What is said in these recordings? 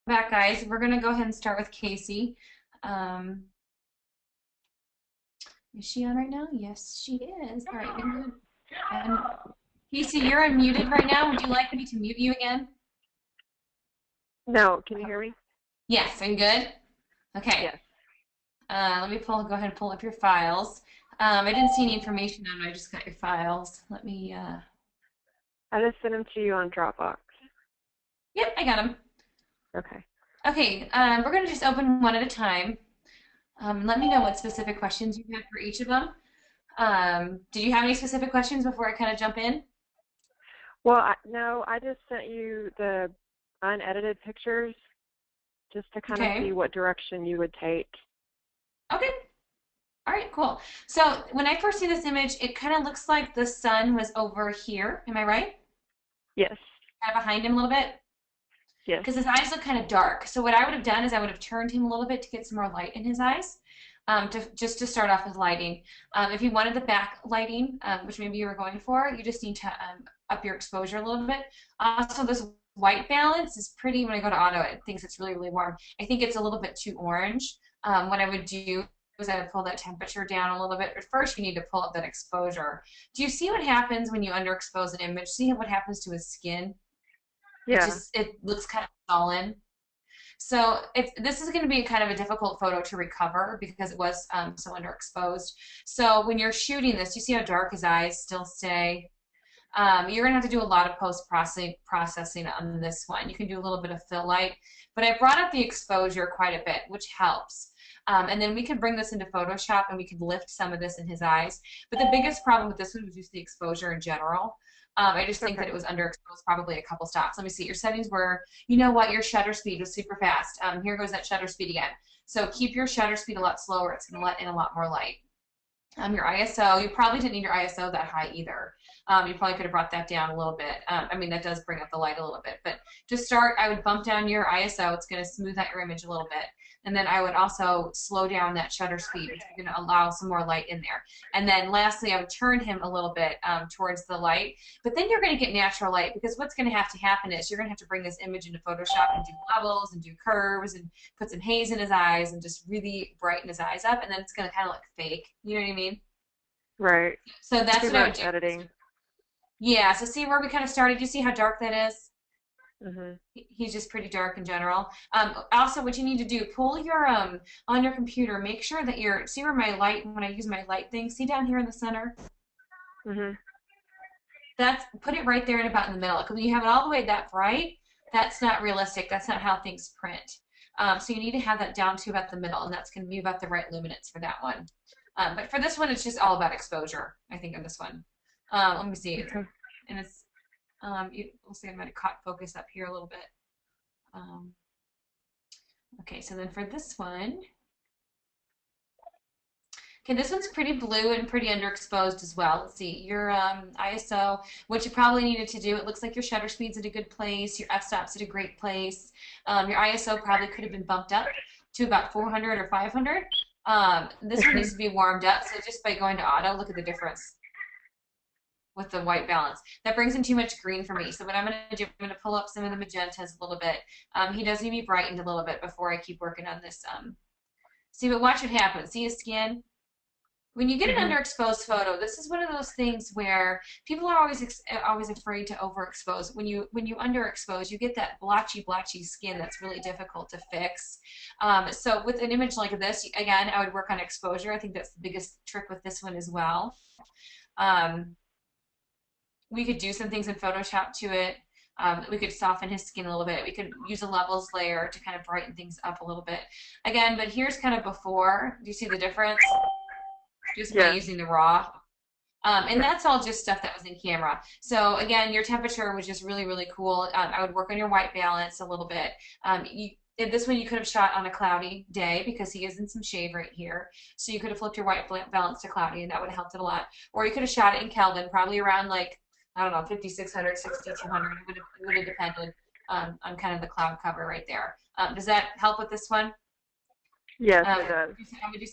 Back, guys. We're gonna go ahead and start with Casey. Um, is she on right now? Yes, she is. All right, we can go ahead. And Casey, you're unmuted right now. Would you like me to mute you again? No, can you hear me? Yes, are you good? Okay. Yes. Let me go ahead and pull up your files. I didn't see any information on it. I just got your files. Let me, I just sent them to you on Dropbox. yep, I got them. Okay. Okay, we're gonna just open one at a time. Let me know what specific questions you had for each of them. Did you have any specific questions before I kind of jump in? Well, no, I just sent you the unedited pictures just to kind of see Okay. what direction you would take. Okay. All right, cool. So when I first see this image, it kind of looks like the sun was over here. Am I right? Yes. Kind of behind him a little bit? Yes. Because his eyes look kind of dark. So what I would have done is I would have turned him a little bit to get some more light in his eyes, just to start off with lighting. If you wanted the back lighting, which maybe you were going for, you just need to up your exposure a little bit. Also, this white balance is pretty, when I go to auto, it thinks it's really, really warm. I think it's a little bit too orange. What I would do is I would pull that temperature down a little bit. But first, you need to pull up that exposure. Do you see what happens when you underexpose an image? See what happens to his skin? Yeah. It looks kind of sullen. So this is going to be kind of a difficult photo to recover because it was so underexposed. So when you're shooting this, you see how dark his eyes still stay. You're going to have to do a lot of post-processing on this one. You can do a little bit of fill light, but I brought up the exposure quite a bit, which helps. And then we can bring this into Photoshop and we can lift some of this in his eyes. But the biggest problem with this one was just the exposure in general. I just think that it Okay. was underexposed probably a couple stops. Let me see. Your settings were, you know what, your shutter speed was super fast. Here goes that shutter speed again. So keep your shutter speed a lot slower. It's going to let in a lot more light. Your ISO, you probably didn't need your ISO that high either. You probably could have brought that down a little bit. I mean, that does bring up the light a little bit. But to start, I would bump down your ISO. It's going to smooth out your image a little bit. And then I would also slow down that shutter speed, which is going to allow some more light in there. And then lastly, I would turn him a little bit towards the light. But then you're going to get natural light because what's going to have to happen is you're going to have to bring this image into Photoshop and do levels and do curves and put some haze in his eyes and just really brighten his eyes up. And then it's going to kind of look fake. You know what I mean? Right. So that's Too what I would much do. editing. Yeah, so see where we kind of started? You see how dark that is? Mhm. He's just pretty dark in general. Also, what you need to do, pull your, on your computer, make sure that you're, see where my light, when I use my light thing, see down here in the center? Mhm. Put it right there and about in the middle. Because when you have it all the way that bright, that's not realistic. That's not how things print. So you need to have that down to about the middle, and that's going to be about the right luminance for that one. But for this one, it's just all about exposure, I think, on this one. Let me see. Okay. And it's we'll see. I might have caught focus up here a little bit. Um, okay, so then for this one, okay, this one's pretty blue and pretty underexposed as well. Let's see, your ISO, what you probably needed to do, it looks like your shutter speed's at a good place, your f-stop's at a great place. Your ISO probably could have been bumped up to about 400 or 500. This one needs Mhm. to be warmed up, so just by going to auto, look at the difference with the white balance. That brings in too much green for me. So what I'm going to do, I'm going to pull up some of the magentas a little bit. He does need to be brightened a little bit before I keep working on this. See, but watch what happens. See his skin? When you get an Mhm. underexposed photo, this is one of those things where people are always afraid to overexpose. When you underexpose, you get that blotchy skin that's really difficult to fix. So with an image like this, again, I would work on exposure. I think that's the biggest trick with this one as well. Um, we could do some things in Photoshop to it. We could soften his skin a little bit. We could use a levels layer to kind of brighten things up a little bit. Again, but here's kind of before. Do you see the difference? Just by Yes. using the raw. And Yeah. that's all just stuff that was in camera. So again, your temperature was just really, really cool. I would work on your white balance a little bit. In this one you could have shot on a cloudy day because he is in some shade right here. So you could have flipped your white balance to cloudy and that would have helped it a lot. Or you could have shot it in Kelvin, probably around like, I don't know, 5600, 6200. It would have depended on kind of the cloud cover right there. Does that help with this one? Yes, Um, it does. would you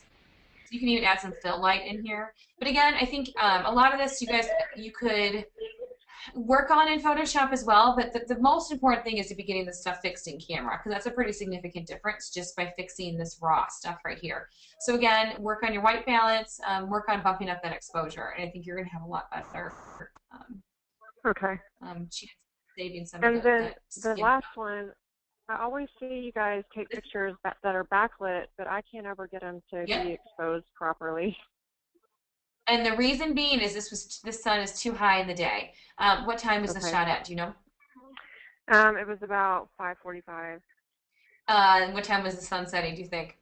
you can even add some fill light in here. But again, I think a lot of this, you guys, you could. Work on in Photoshop as well, but the most important thing is to be getting this stuff fixed in camera because that's a pretty significant difference just by fixing this raw stuff right here. So again, work on your white balance, work on bumping up that exposure, and I think you're going to have a lot better um, Okay. chance of saving some of And then that the skin. last one, I always see you guys take pictures that are backlit, but I can't ever get them to Yep. be exposed properly. And the reason being is this sun is too high in the day. What time was this Okay. shot at? Do you know? It was about 5:45, What time was the sun setting? Do you think?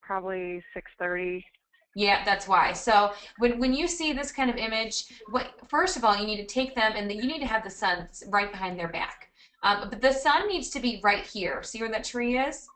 probably 6:30. Yeah, that's why. So when you see this kind of image, what first of all you need to take them and you need to have the sun right behind their back. But the sun needs to be right here. See where that tree is?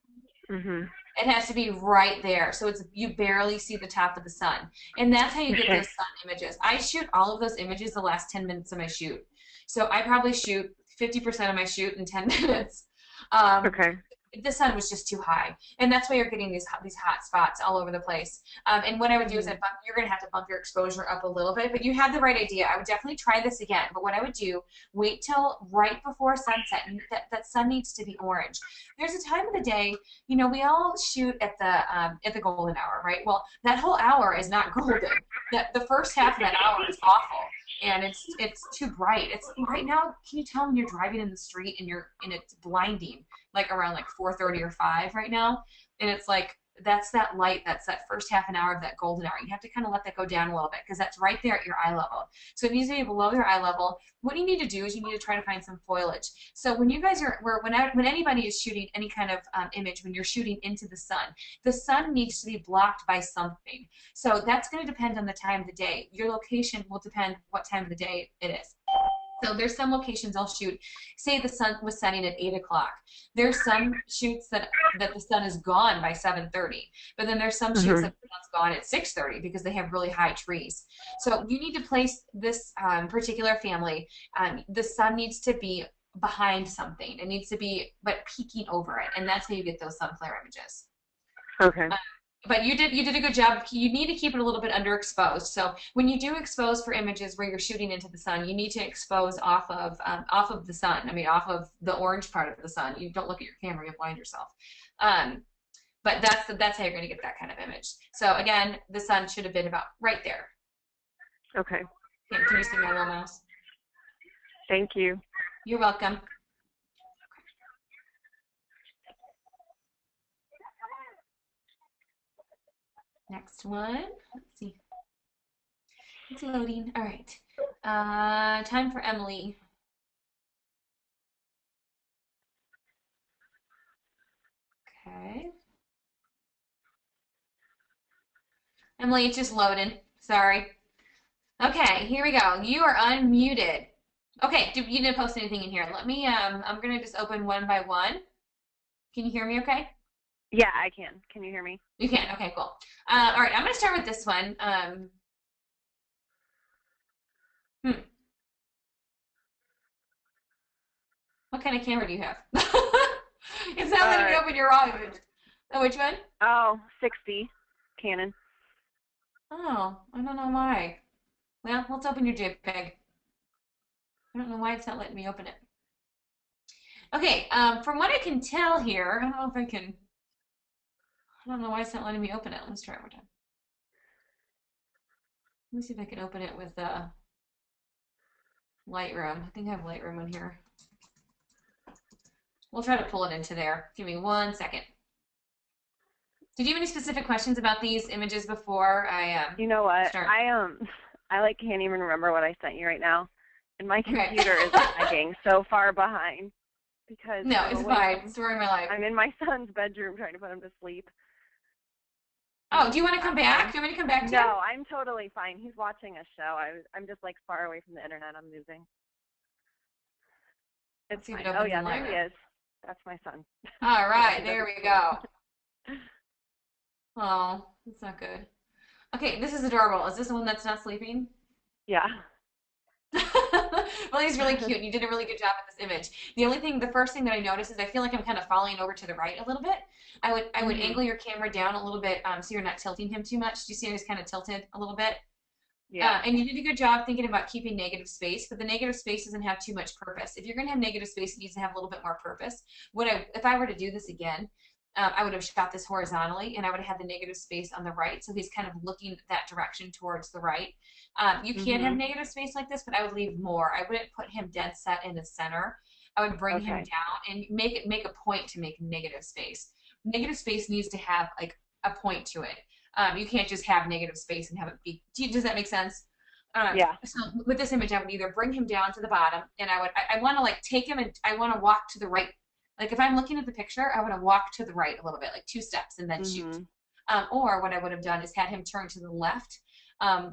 Mhm. It has to be right there. So it's you barely see the top of the sun. And that's how you get Okay. those sun images. I shoot all of those images the last 10 minutes of my shoot. So I probably shoot 50% of my shoot in 10 minutes. Um, Okay. the sun was just too high, and that's why you're getting these hot spots all over the place. And what I would do is Mhm. you're going to have to bump your exposure up a little bit, but you had the right idea. I would definitely try this again. But what I would do, wait till right before sunset. And that sun needs to be orange. There's a time of the day, you know, we all shoot at the golden hour, right? Well, that whole hour is not golden. The first half of that hour is awful and it's too bright. It's right now. Can you tell when you're driving in the street and it's blinding, like around like 4:30 or 5 right now, and it's like that's that light. That's that first half an hour of that golden hour. You have to kind of let that go down a little bit because that's right there at your eye level. So it needs to be below your eye level. What you need to do is you need to try to find some foliage. So when you guys are, when anybody is shooting any kind of image, when you're shooting into the sun needs to be blocked by something. So that's going to depend on the time of the day. Your location will depend what time of the day it is. So there's some locations I'll shoot. Say the sun was setting at 8 o'clock. There's some shoots that the sun is gone by 7:30, but then there's some shoots Mhm. that the sun's gone at 6:30 because they have really high trees. So you need to place this particular family. The sun needs to be behind something. It needs to be but peeking over it, and that's how you get those sun flare images. Okay. But you did a good job. You need to keep it a little bit underexposed. So when you do expose for images where you're shooting into the sun, you need to expose off of the sun. I mean, off of the orange part of the sun. You don't look at your camera; you'll blind yourself. Um, but that's how you're going to get that kind of image. So again, the sun should have been about right there. Okay. Can you see my little mouse? Thank you. You're welcome. Next one. Let's see. It's loading. All right. Time for Emily. Okay. Emily, it's just loading. Sorry. Okay, here we go. You are unmuted. Okay, you didn't post anything in here. Let me, I'm gonna just open one by one. Can you hear me okay? Yeah, I can. Can you hear me? You can, okay, cool. All right, I'm gonna start with this one. Hmm, what kind of camera do you have? It's not letting me Uh, open your raw image. Oh, which one? oh, 60 Canon. Oh, I don't know why. Well, let's open your JPEG. I don't know why it's not letting me open it. Okay, from what I can tell here, I don't know if I can, I don't know why it's not letting me open it. Let's try it one more time. Let me see if I can open it with Lightroom. I think I have Lightroom in here. We'll try to pull it into there. Give me 1 second. Did you have any specific questions about these images before I You know what? start? I like can't even remember what I sent you right now, and my Okay. computer is lagging so far behind because No, I'm it's away fine. from. Story of my life. I'm in my son's bedroom trying to put him to sleep. Oh, do you want to come back? Do you want me to come back to you? No, I'm totally fine. He's watching a show. I'm just like far away from the internet. I'm moving. It's Let's see if fine. it Oh opens yeah, in there he Lightroom. is. That's my son. All Yeah, right, he there doesn't we sleep. go. Oh, that's not good. Okay, this is adorable. Is this the one that's not sleeping? Yeah. Well, he's really cute, and you did a really good job with this image. The first thing that I noticed is I feel like I'm kind of falling over to the right a little bit. I would Mhm. angle your camera down a little bit so you're not tilting him too much. Do you see how he's kind of tilted a little bit? Yeah. And you did a good job thinking about keeping negative space, but the negative space doesn't have too much purpose. If you're going to have negative space, it needs to have a little bit more purpose. If I were to do this again, I would have shot this horizontally, and I would have had the negative space on the right, so he's kind of looking that direction towards the right. You can have Mhm. negative space like this, but I would leave more. I wouldn't put him dead set in the center. I would bring him Okay. down and make a point to make negative space. Negative space needs to have like a point to it. You can't just have negative space and have it be. Does that make sense? Yeah. So with this image, I would either bring him down to the bottom, and I want to like take him, and I want to walk to the right. Like if I'm looking at the picture, I want to walk to the right a little bit, like 2 steps, and then shoot. Mhm. Or what I would have done is had him turn to the left,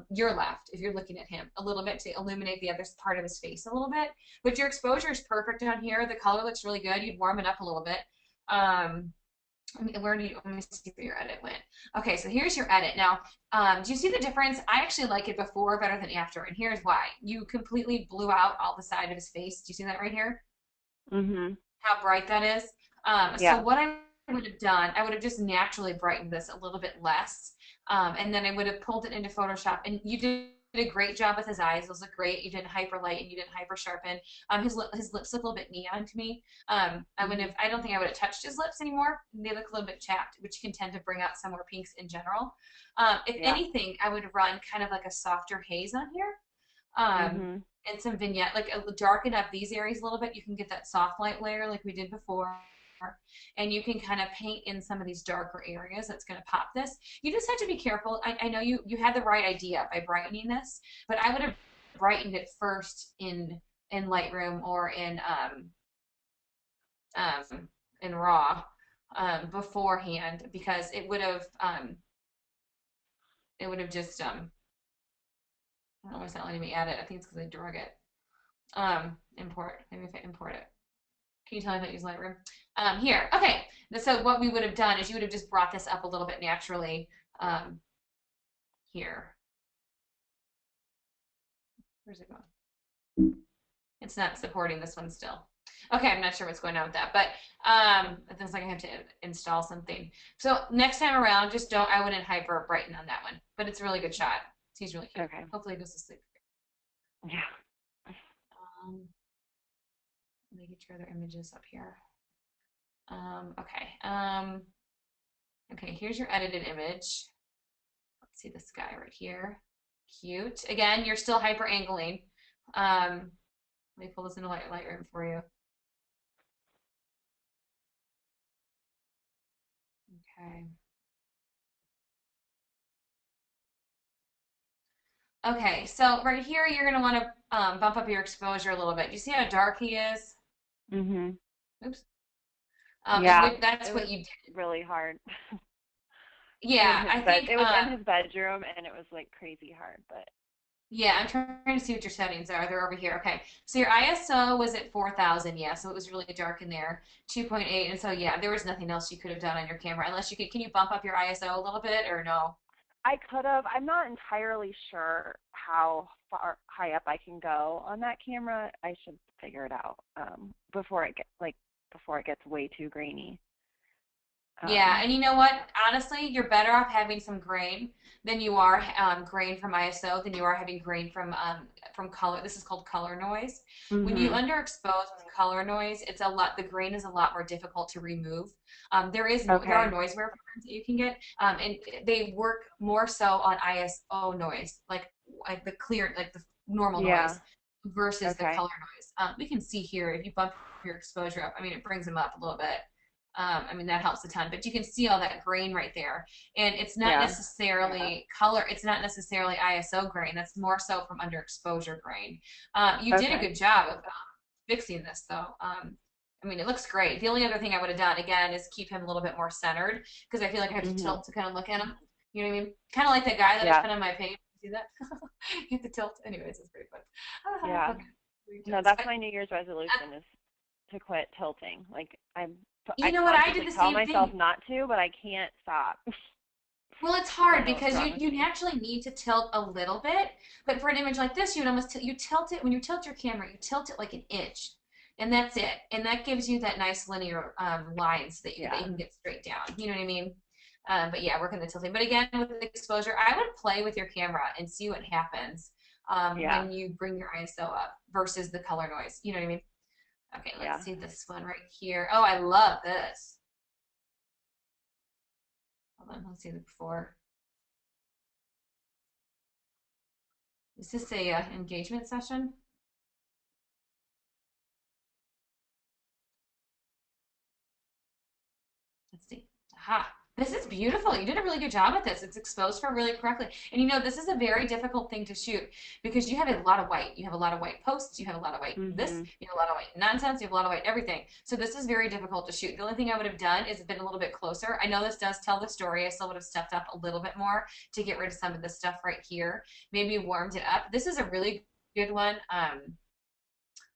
your left, if you're looking at him, a little bit to illuminate the other part of his face a little bit. But your exposure is perfect down here. The color looks really good. You'd warm it up a little bit. Let me see where your edit went. Okay, so here's your edit. Now, do you see the difference? I actually like it before better than after, and here's why. You completely blew out all the side of his face. Do you see that right here? Mhm. How bright that is? So Yeah. what I would have done, I would have just naturally brightened this a little bit less, and then I would have pulled it into Photoshop. And you did a great job with his eyes; those look great. You didn't hyperlight and you didn't hyper sharpen. His lips look a little bit neon to me. I wouldn't Mhm. have. I don't think I would have touched his lips anymore. They look a little bit chapped, which can tend to bring out some more pinks in general. If Yeah. anything, I would run kind of like a softer haze on here. Um, Mhm. and some vignette, like darken up these areas a little bit. You can get that soft light layer like we did before. And you can kind of paint in some of these darker areas that's going to pop this. You just have to be careful. I know you had the right idea by brightening this, but I would have brightened it first in Lightroom or in RAW beforehand because it would have just I don't know why it's not letting me add it. I think it's because I drug it. Import. Maybe if I import it. Can you tell me if I use Lightroom? Here. Okay. So what we would have done is you would have just brought this up a little bit naturally um, here. Where's it going? It's not supporting this one still. Okay, I'm not sure what's going on with that, but it looks like I have to install something. So next time around, just don't. I wouldn't hyper brighten on that one, but it's a really good shot. He's really cute. Okay. Hopefully, he goes to sleep. Yeah. Um, Let me get your other images up here. Okay. Okay, here's your edited image. Let's see this guy right here. Cute. Again, you're still hyper angling. Let me pull this into Lightroom for you. Okay. Okay, so right here, you're going to want to bump up your exposure a little bit. Do you see how dark he is? Mhm. Oops. Yeah. That's It what was you did. really hard. Yeah, I think, It was in his bedroom and it was like crazy hard, but yeah, I'm trying to see what your settings are. They're over here. Okay, so your ISO was at 4,000, yeah, so it was really dark in there. 2.8, and so yeah, there was nothing else you could have done on your camera unless you could. Can you bump up your ISO a little bit or no? I could have. I'm not entirely sure how far high up I can go on that camera. I should figure it out before it gets way too grainy. Yeah, Um, and you know what? Honestly, you're better off having some grain than you are grain from ISO than you are having grain from color. This is called color noise. When you mhm. underexpose with color noise, it's a lot. The grain is a lot more difficult to remove. There are Okay. noise programs that you can get, and they work more so on ISO noise, like the clear, like the normal Yeah. noise, versus the Okay. color noise. We can see here if you bump your exposure up. I mean, it brings them up a little bit. I mean, that helps a ton, but you can see all that grain right there. And it's not Yeah. necessarily color, it's not necessarily ISO grain. That's more so from underexposure grain. You did a Okay. good job of fixing this, though. I mean, it looks great. The only other thing I would have done, again, is keep him a little bit more centered because I feel like I have to Mhm. tilt to kind of look at him. You know what I mean? Kind of like that guy that I Yeah. put on my page. See that? You have to tilt. Anyways, it's pretty fun. Yeah. Okay. No, that's my New Year's resolution is to quit tilting. Like I You know what? I did consciously the tell same myself thing. not to, but I can't stop. Well, it's I hard know what's because wrong with you me. naturally need to tilt a little bit, but for an image like this, you would almost you tilt it when you tilt your camera, you tilt it like an inch, and that's it, and that gives you that nice linear line so that you Yeah. can get straight down. You know what I mean? But yeah, working the tilting. But again, with the exposure, I would play with your camera and see what happens Yeah. when you bring your ISO up versus the color noise. You know what I mean? Okay, Yeah. let's see this one right here. Oh, I love this. Hold on, let's see the before. Is this a engagement session? Let's see. Aha. This is beautiful. You did a really good job at this. It's exposed for really correctly. And you know, this is a very difficult thing to shoot because you have a lot of white. You have a lot of white posts. You have a lot of white this. Mhm. You have a lot of white nonsense. You have a lot of white everything. So this is very difficult to shoot. The only thing I would have done is been a little bit closer. I know this does tell the story. I still would have stepped up a little bit more to get rid of some of this stuff right here. Maybe warmed it up. This is a really good one. I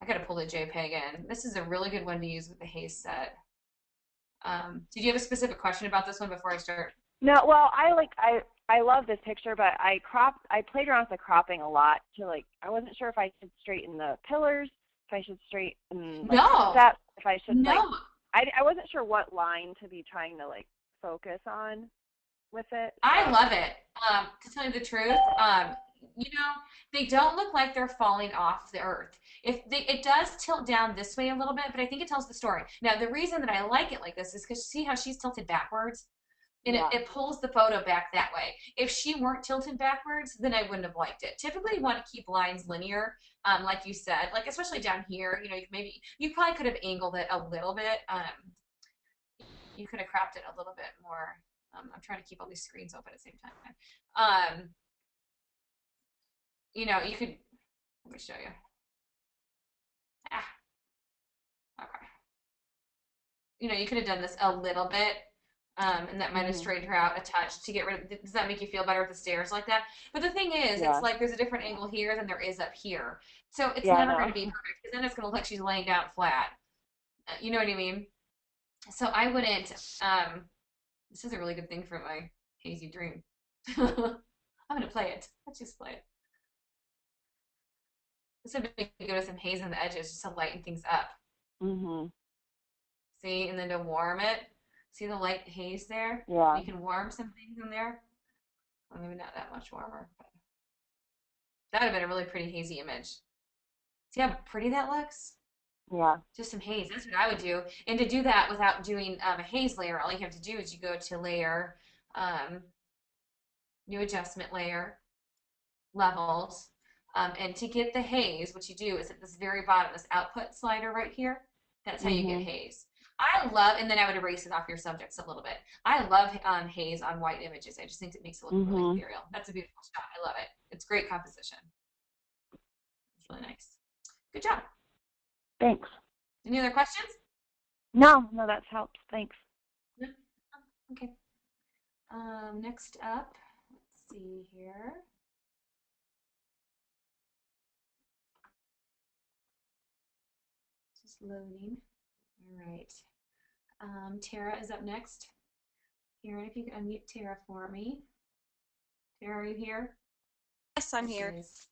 gotta pull the JPEG in. This is a really good one to use with the haze set. Did you have a specific question about this one before I start? No, well, I love this picture, but I played around with the cropping a lot to like I wasn't sure if I should straighten the pillars, if I should straighten like the No, steps, if I should like no. I wasn't sure what line to be trying to like focus on with it. I So love it. To tell you the truth, you know, they don't look like they're falling off the earth. It does tilt down this way a little bit, but I think it tells the story. Now, the reason that I like it like this is because see how she's tilted backwards? And yeah. it pulls the photo back that way. If she weren't tilted backwards, then I wouldn't have liked it. Typically, you want to keep lines linear, like you said, like especially down here. You know, maybe you probably could have angled it a little bit. You could have cropped it a little bit more. I'm trying to keep all these screens open at the same time. Um, you know, you could. Let me show you. Ah, okay. You know, you could have done this a little bit, and that might have Mhm. straightened her out a touch to get rid of. Does that make you feel better with the stairs like that? But the thing is, it's Yeah. like there's a different angle here than there is up here, so it's Yeah, I never going to be know. perfect because then it's going to look like she's laying down flat. You know what I mean? So I wouldn't. This is a really good thing for my hazy dream. I'm going to play it. Let's just play it. This would be good with some haze on the edges just to lighten things up. Mhm. See, and then to warm it. See the light haze there? Yeah. You can warm some things in there. Well, maybe not that much warmer, but that would have been a really pretty hazy image. See how pretty that looks? Yeah. Just some haze. That's what I would do. And to do that without doing a haze layer, all you have to do is you go to layer, um, new adjustment layer, levels, and to get the haze, what you do is at this very bottom, this output slider right here, that's how you get Mhm. haze. I love, and then I would erase it off your subjects a little bit. I love haze on white images. I just think it makes it look really Mhm. ethereal. That's a beautiful shot. I love it. It's great composition. It's really nice. Good job. Thanks. Any other questions? No, that's helped. Thanks. No? Okay. Next up, let's see here. Just loading. All right. Tara is up next. Karen, if you could unmute Tara for me. Tara, are you here? Yes, I'm There she here. is.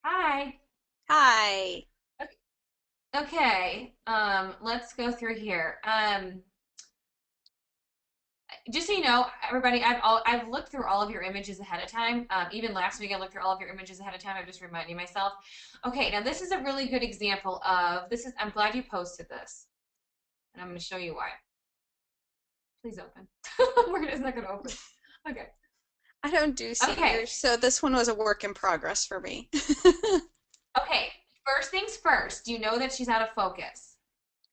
Hi. Hi. Okay. Let's go through here. Just so you know, everybody, I've looked through all of your images ahead of time. Even last week, I looked through all of your images ahead of time. I'm just reminding myself. Okay, now this is a really good example of this is. I'm glad you posted this, and I'm going to show you why. Please open. It's not going to open. Okay. I don't do Okay. seniors, so this one was a work in progress for me. Okay. First things first. You know that she's out of focus.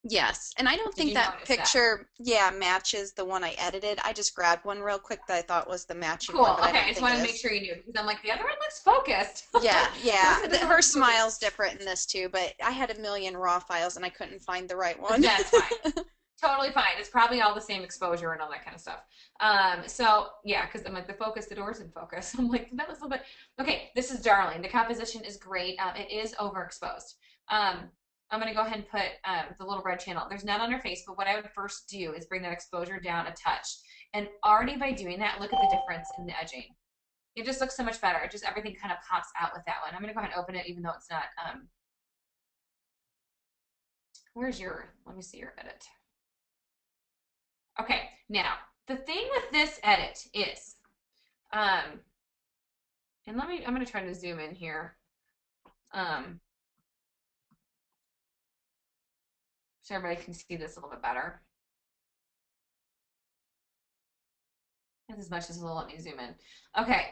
Yes, and I don't Did think you that notice that? picture, yeah, matches the one I edited. I just grabbed one real quick that I thought was the matching one, Cool. but I Okay. I don't just think it want to make is. sure you knew because I'm like the other one looks focused. Yeah, This yeah. one doesn't Her look focused. smile's different in this too, but I had a million raw files and I couldn't find the right one. That's fine. Totally fine. It's probably all the same exposure and all that kind of stuff. So yeah, because I'm like the focus, the door's in focus. I'm like that was a little bit okay. This is darling. The composition is great. It is overexposed. Um, I'm gonna go ahead and put the little red channel. There's none on her face, but what I would first do is bring that exposure down a touch. And already by doing that, look at the difference in the edging. It just looks so much better. It just everything kind of pops out with that one. I'm gonna go ahead and open it, even though it's not. Where's your? Let me see your edit. Okay, now the thing with this edit is, um, and I'm going to try to zoom in here. Um, so everybody can see this a little bit better. As much as it'll let me zoom in. Okay.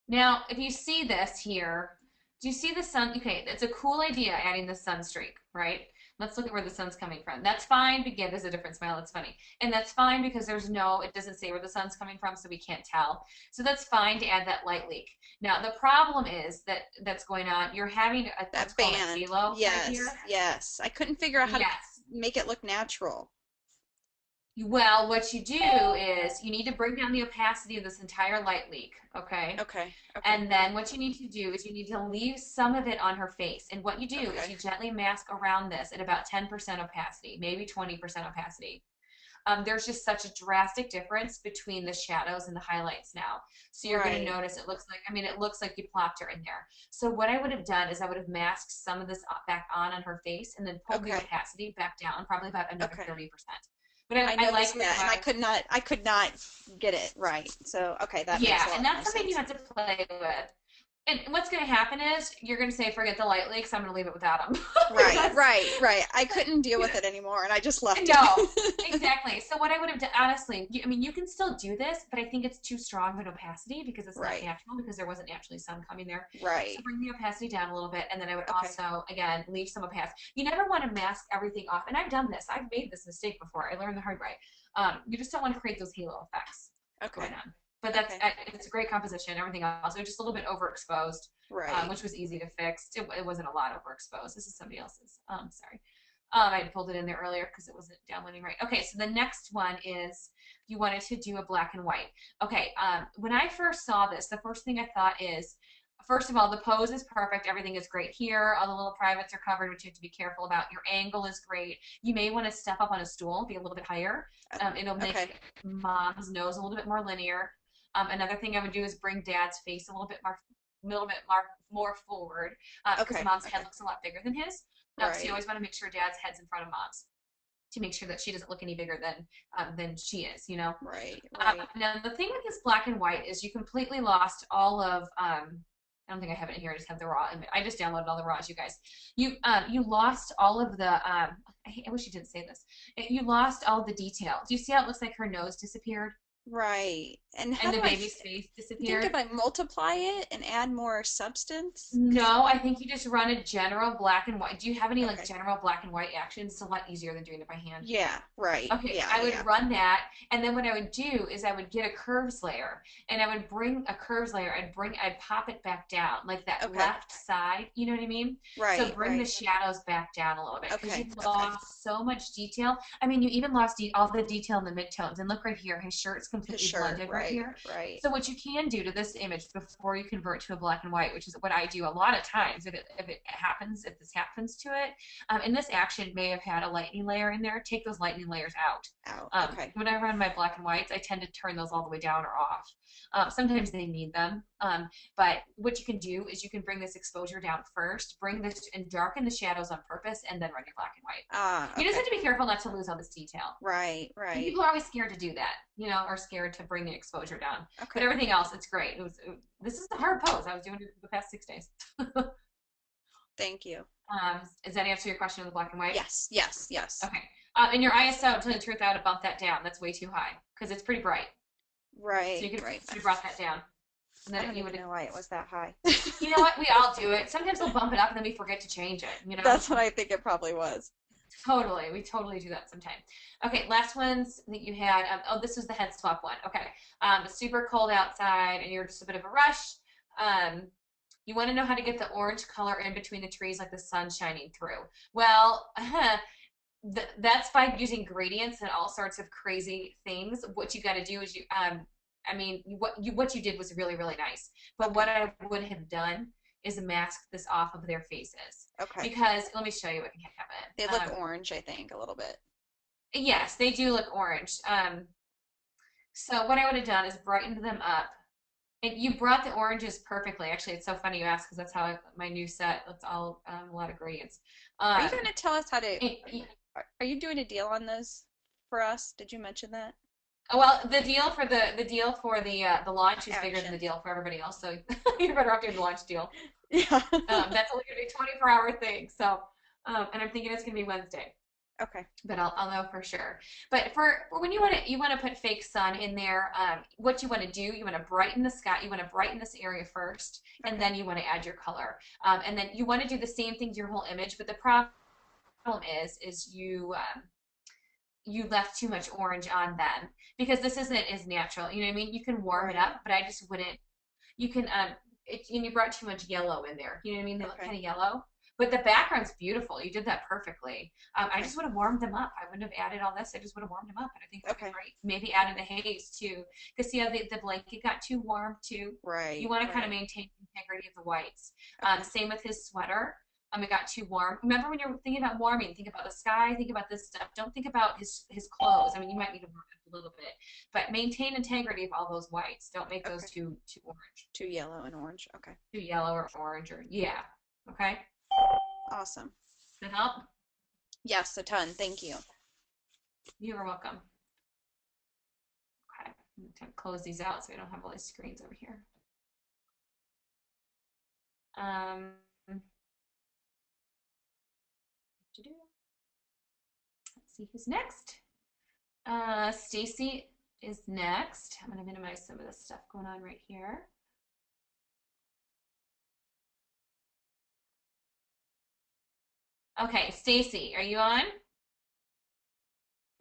Now, if you see this here, do you see the sun? Okay, it's a cool idea adding the sun streak, right? Let's look at where the sun's coming from. That's fine. Again, there's a different smile. That's funny. And that's fine because it doesn't say where the sun's coming from, so we can't tell. So that's fine to add that light leak. Now, the problem is that's going on. You're having That what's called a band. halo right Yes, here. yes. I couldn't figure out how to Yes. make it look natural. Well, what you do is you need to bring down the opacity of this entire light leak, okay? Okay, okay, And then what you need to do is you need to leave some of it on her face. And what you do is okay. you gently mask around this at about 10% opacity, maybe 20% opacity. There's just such a drastic difference between the shadows and the highlights now. So you're going to Right. notice it looks like you plopped her in there. So what I would have done is I would have masked some of this back on her face and then pulled the Okay, opacity back down, probably about another okay. 30%. But I I like noticed with that, and my I could not get it right. So, okay, that makes yeah, a and lot more that's something you sense. have to play with. And what's going to happen is you're going to say, forget the light leaks. I'm going to leave it without them. Right, Because, right, right. I couldn't deal you with it anymore, and I just left no, it. exactly. So what I would have done, honestly, I mean, you can still do this, but I think it's too strong of an opacity because it's not Right, natural because there wasn't naturally sun coming there. So right. bring the opacity down a little bit, and then I would Okay, also, again, leave some opacity. You never want to mask everything off, and I've done this. I've made this mistake before. I learned the hard way. You just don't want to create those halo effects going okay, on. But okay. it's a great composition. Everything else, it was just a little bit overexposed, Right. which was easy to fix. It wasn't a lot overexposed. This is somebody else's. Sorry. I had pulled it in there earlier because it wasn't downloading right. Okay, so the next one is you wanted to do a black and white. Okay, when I first saw this, the first thing I thought is, first of all, the pose is perfect. Everything is great here. All the little privates are covered, which you have to be careful about. Your angle is great. You may want to step up on a stool, be a little bit higher. Uh, It'll Okay, make mom's nose a little bit more linear. Another thing I would do is bring dad's face a little bit more forward because okay, mom's head okay. looks a lot bigger than his. So you Right, always want to make sure dad's head's in front of mom's to make sure that she doesn't look any bigger than she is, you know. right, right. Now the thing with this black and white is you completely lost all of. I don't think I have it here. I just have the raw image. I just downloaded all the raws, you guys. You lost all of the. I wish you didn't say this. You lost all the detail. Do you see how it looks like her nose disappeared Right. And how and do the baby's face you think disappeared? if I multiply it and add more substance? 'Cause No, I think you just run a general black and white. Do you have any like okay. general black and white actions? It's a lot easier than doing it by hand. Yeah, right. Okay, Yeah, I would yeah. run that, and then what I would do is I would get a curves layer, and I would bring a curves layer, I'd pop it back down, like that Okay. left side, you know what I mean? So Right, bring the right. shadows back down a little bit, because you Okay, okay. lost so much detail. I mean, you even lost all the detail in the midtones, and look right here, his shirt's His completely shirt, blended right right, here. right. So what you can do to this image before you convert to a black and white, which is what I do a lot of times, if this happens to it, and this action may have had a lightning layer in there, take those lightning layers out. Out. Okay. When I run my black and whites, I tend to turn those all the way down or off. Sometimes they need them, but what you can do is you can bring this exposure down first, bring this and darken the shadows on purpose, and then run your black and white. Ah, You just okay. have to be careful not to lose all this detail. Right, And right. people are always scared to do that, are scared to bring the exposure down. But Okay. everything else, it's great. This is a hard pose. I was doing it the past 6 days. Thank you. Does that answer your question on the black and white? Yes, yes, yes. Okay. And your ISO, to tell you the truth, I would have bumped that down. That's way too high because it's pretty bright. So Right, you could right. have brought that down. And I then don't you even would know why it was that high. you know what? We all do it. Sometimes we'll bump it up and then we forget to change it. That's what I think it probably was. Totally. We totally do that sometime. Okay, last ones that you had. This was the head swap one. Okay. It's super cold outside and you're just a bit of a rush. You want to know how to get the orange color in between the trees like the sun shining through. Well, that's by using gradients and all sorts of crazy things. What you got to do is what you did was really, really nice. But Okay. what I would have done is mask this off of their faces. Okay. Because let me show you what can They happen. look orange, I think, a little bit. Yes, they do look orange. So what I would have done is brightened them up. And you brought the oranges perfectly. Actually, it's so funny you ask because that's how my new set. That's all a lot of gradients. Are you Um, going to tell us how to, it, are you doing a deal on those for us? Did you mention that? Well, the launch is bigger than the Action. deal for everybody else, so you're better off doing the launch deal. Yeah. That's only gonna be a 24-hour thing. So, and I'm thinking it's gonna be Wednesday, Okay. but I'll know for sure. But for when you want to put fake sun in there, what you want to do, you want to brighten the sky, you want to brighten this area first, and Okay. then you want to add your color. And then you want to do the same thing to your whole image. But the problem is you left too much orange on them because this isn't as natural. You know what I mean? You can warm it Right. up, but I just wouldn't. You can and you brought too much yellow in there. You know what I mean? They look Okay. kind of yellow. But the background's beautiful. You did that perfectly. I Okay. just would have warmed them up. I wouldn't have added all this. I just would have warmed them up, and I think it would be Okay. great. Maybe added a haze too, because see how the blanket got too warm too. You Right. want to kind of Right. maintain the integrity of the whites. Okay. Same with his sweater. It got too warm. Remember when you're thinking about warming, think about the sky, think about this stuff. Don't think about his clothes. I mean, you might need to warm up a little bit, but maintain integrity of all those whites. Don't make those Okay. too orange, Two yellow and orange. Okay. too yellow or orange or yeah. Okay, Awesome. that help? Yes, a ton. Thank you. You are welcome. Okay, I'm gonna close these out so we don't have all these screens over here. Let's see who's next. Stacy is next. I'm gonna minimize some of this stuff going on right here. Okay, Stacy, are you on?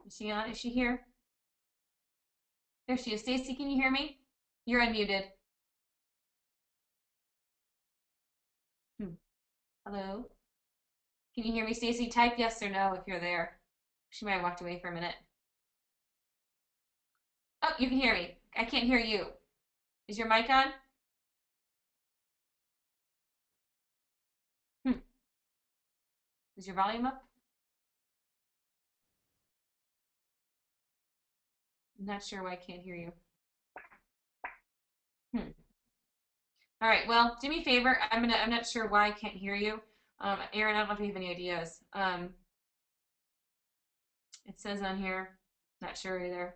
Is she on? Is she here? There she is. Stacy, can you hear me? You're unmuted. Hmm. Hello? Can you hear me, Stacy? Type yes or no if you're there. She might have walked away for a minute. Oh, you can hear me. I can't hear you. Is your mic on? Hmm. Is your volume up? I'm not sure why I can't hear you. Hmm. All right. Well, do me a favor. I'm not sure why I can't hear you. Aaron, I don't know if you have any ideas. It says on here. Not sure either.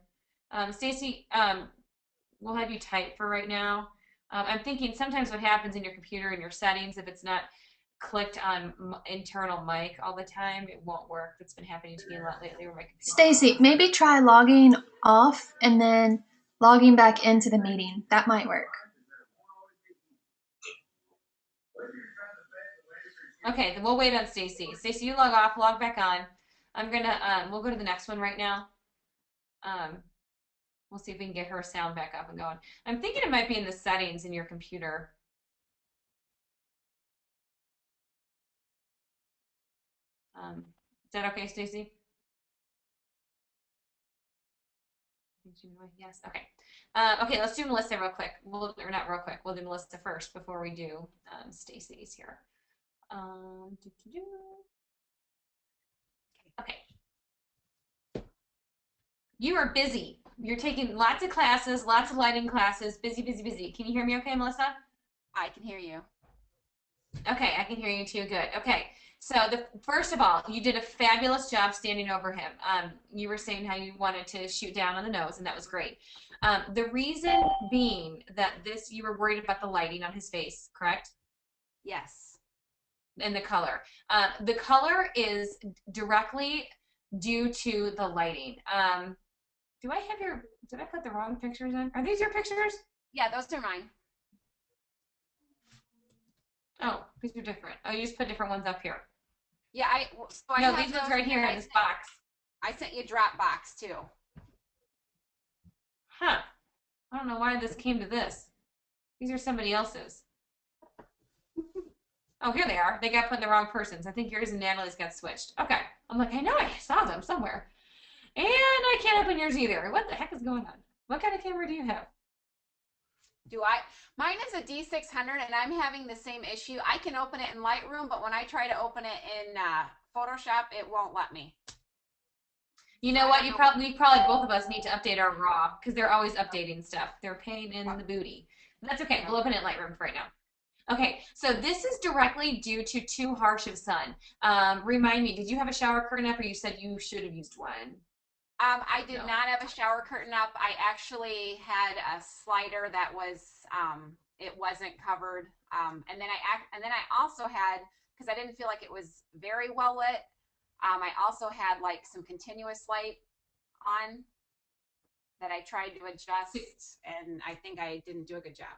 Stacy, we'll have you type for right now. I'm thinking sometimes what happens in your computer and your settings, if it's not clicked on internal mic all the time, it won't work. That's been happening to me a lot lately where my computer. Stacy, maybe try logging off and then logging back into the meeting. That might work. Okay, then we'll wait on Stacy. Stacy, you log off, log back on. I'm gonna we'll go to the next one right now. Um, we'll see if we can get her sound back up and going. I'm thinking it might be in the settings in your computer. Is that okay, Stacy? Yes. Okay. Okay. Let's do Melissa real quick. Or not real quick. We'll do Melissa first before we do Stacy's here. Doo -doo -doo. Okay. You are busy. You're taking lots of classes, lots of lighting classes. Busy, busy, busy. Can you hear me okay, Melissa? I can hear you. Okay, I can hear you too. Good. Okay. So first of all, you did a fabulous job standing over him. You were saying how you wanted to shoot down on the nose, and that was great. The reason being that you were worried about the lighting on his face, correct? Yes. And the color. The color is directly due to the lighting. Did I put the wrong pictures in? Are these your pictures? Yeah, those are mine. Oh, these are different. Oh, you just put different ones up here. Yeah, I No, have these ones those, right and here then in this box. I sent you Dropbox too. Huh. I don't know why this came to this. These are somebody else's. Oh, here they are. They got put in the wrong persons. I think yours and Natalie's got switched. Okay. I'm like, I know I saw them somewhere. And I can't open yours either. What the heck is going on? What kind of camera do you have? Mine is a D600 and I'm having the same issue. I can open it in Lightroom, but when I try to open it in Photoshop, it won't let me. You know what? We probably both of us need to update our RAW because they're always updating stuff. They're a pain in the booty. But that's okay. We'll open it in Lightroom for right now. Okay, so this is directly due to too harsh of sun. Remind me, did you have a shower curtain up or you said you should have used one? I did No. not have a shower curtain up. I actually had a slider that was it wasn't covered. And then I also had, because I didn't feel like it was very well lit. I also had like some continuous light on that I tried to adjust, and I think I didn't do a good job.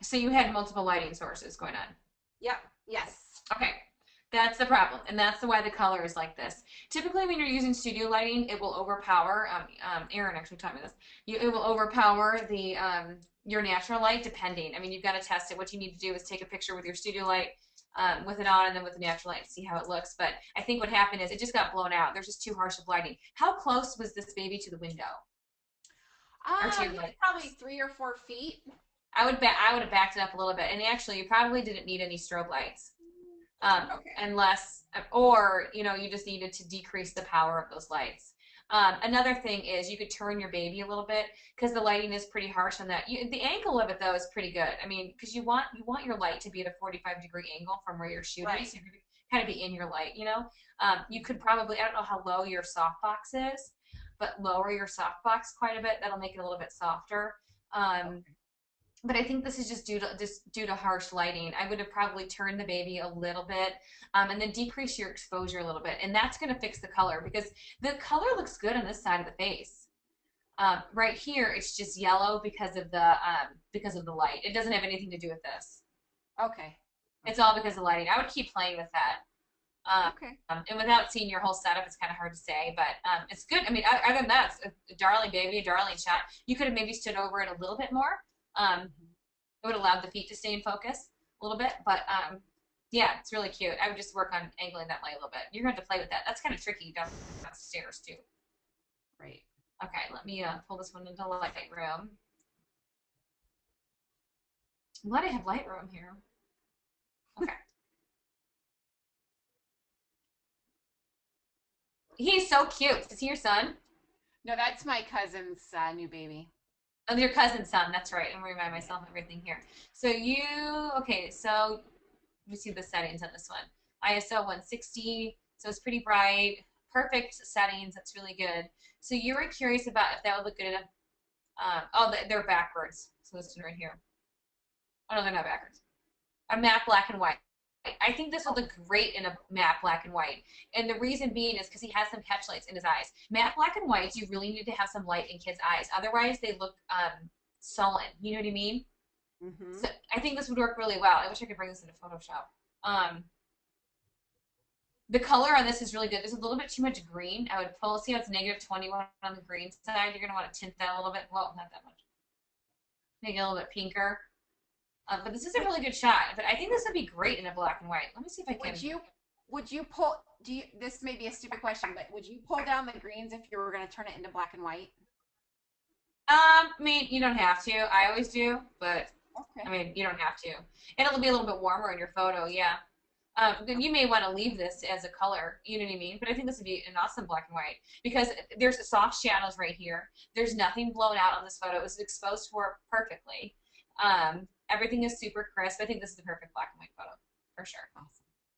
So you had multiple lighting sources going on. Yep. Yes. Okay. That's the problem, and that's why the color is like this. Typically, when you're using studio lighting, it will overpower. Aaron actually taught me this. It will overpower the your natural light, depending. I mean, you've got to test it. What you need to do is take a picture with your studio light, with it on, and then with the natural light, see how it looks. But I think what happened is it just got blown out. There's just too harsh of lighting. How close was this baby to the window or to your light? Probably 3 or 4 feet. I would have backed it up a little bit, and actually, you probably didn't need any strobe lights. Okay. Unless, or you just needed to decrease the power of those lights. Another thing is you could turn your baby a little bit because the lighting is pretty harsh on that. The angle of it though is pretty good. I mean, because you want your light to be at a 45-degree angle from where you're shooting, Right. so you're gonna kind of be in your light. You could probably, I don't know how low your softbox is, but lower your softbox quite a bit. That'll make it a little bit softer. But I think this is just due to harsh lighting. I would have probably turned the baby a little bit, and then decrease your exposure a little bit, and that's going to fix the color because the color looks good on this side of the face. Right here, it's just yellow because of the light. It doesn't have anything to do with this. Okay. It's all because of lighting. I would keep playing with that. Okay. And without seeing your whole setup, it's kind of hard to say, but it's good. I mean, other than that, it's a darling baby, a darling shot. You could have maybe stood over it a little bit more. It would allow the feet to stay in focus a little bit, but yeah, it's really cute. I would just work on angling that light a little bit. You're going to have to play with that. That's kind of tricky downstairs too. Right. Okay, let me pull this one into Lightroom. I'm glad I have Lightroom here. Okay. He's so cute. Is he your son? No, that's my cousin's new baby. Oh, your cousin's son. That's right. I'm gonna remind myself of everything here. So okay. So let me see the settings on this one. ISO 160. So it's pretty bright. Perfect settings. That's really good. So you were curious about if that would look good enough. They're backwards. So this one right here. Oh no, they're not backwards. A matte black and white. I think this would look great in a matte black and white. And the reason being is because he has some catch lights in his eyes. Matte black and whites, you really need to have some light in kids' eyes. Otherwise, they look sullen. You know what I mean? Mm-hmm. So I think this would work really well. I wish I could bring this into Photoshop. The color on this is really good. There's a little bit too much green. I would see how it's negative 21 on the green side. You're going to want to tint that a little bit. Well, not that much. Make it a little bit pinker. But this is a really good shot. But I think this would be great in a black and white. Let me see if I can. Would you pull? This may be a stupid question, but would you pull down the greens if you were going to turn it into black and white? I mean, you don't have to. I always do, but Okay. I mean, you don't have to. And it'll be a little bit warmer in your photo, yeah. Then you may want to leave this as a color, you know what I mean? But I think this would be an awesome black and white because there's soft shadows right here. There's nothing blown out on this photo. It was exposed for perfectly. Everything is super crisp. I think this is the perfect black and white photo for sure. Awesome.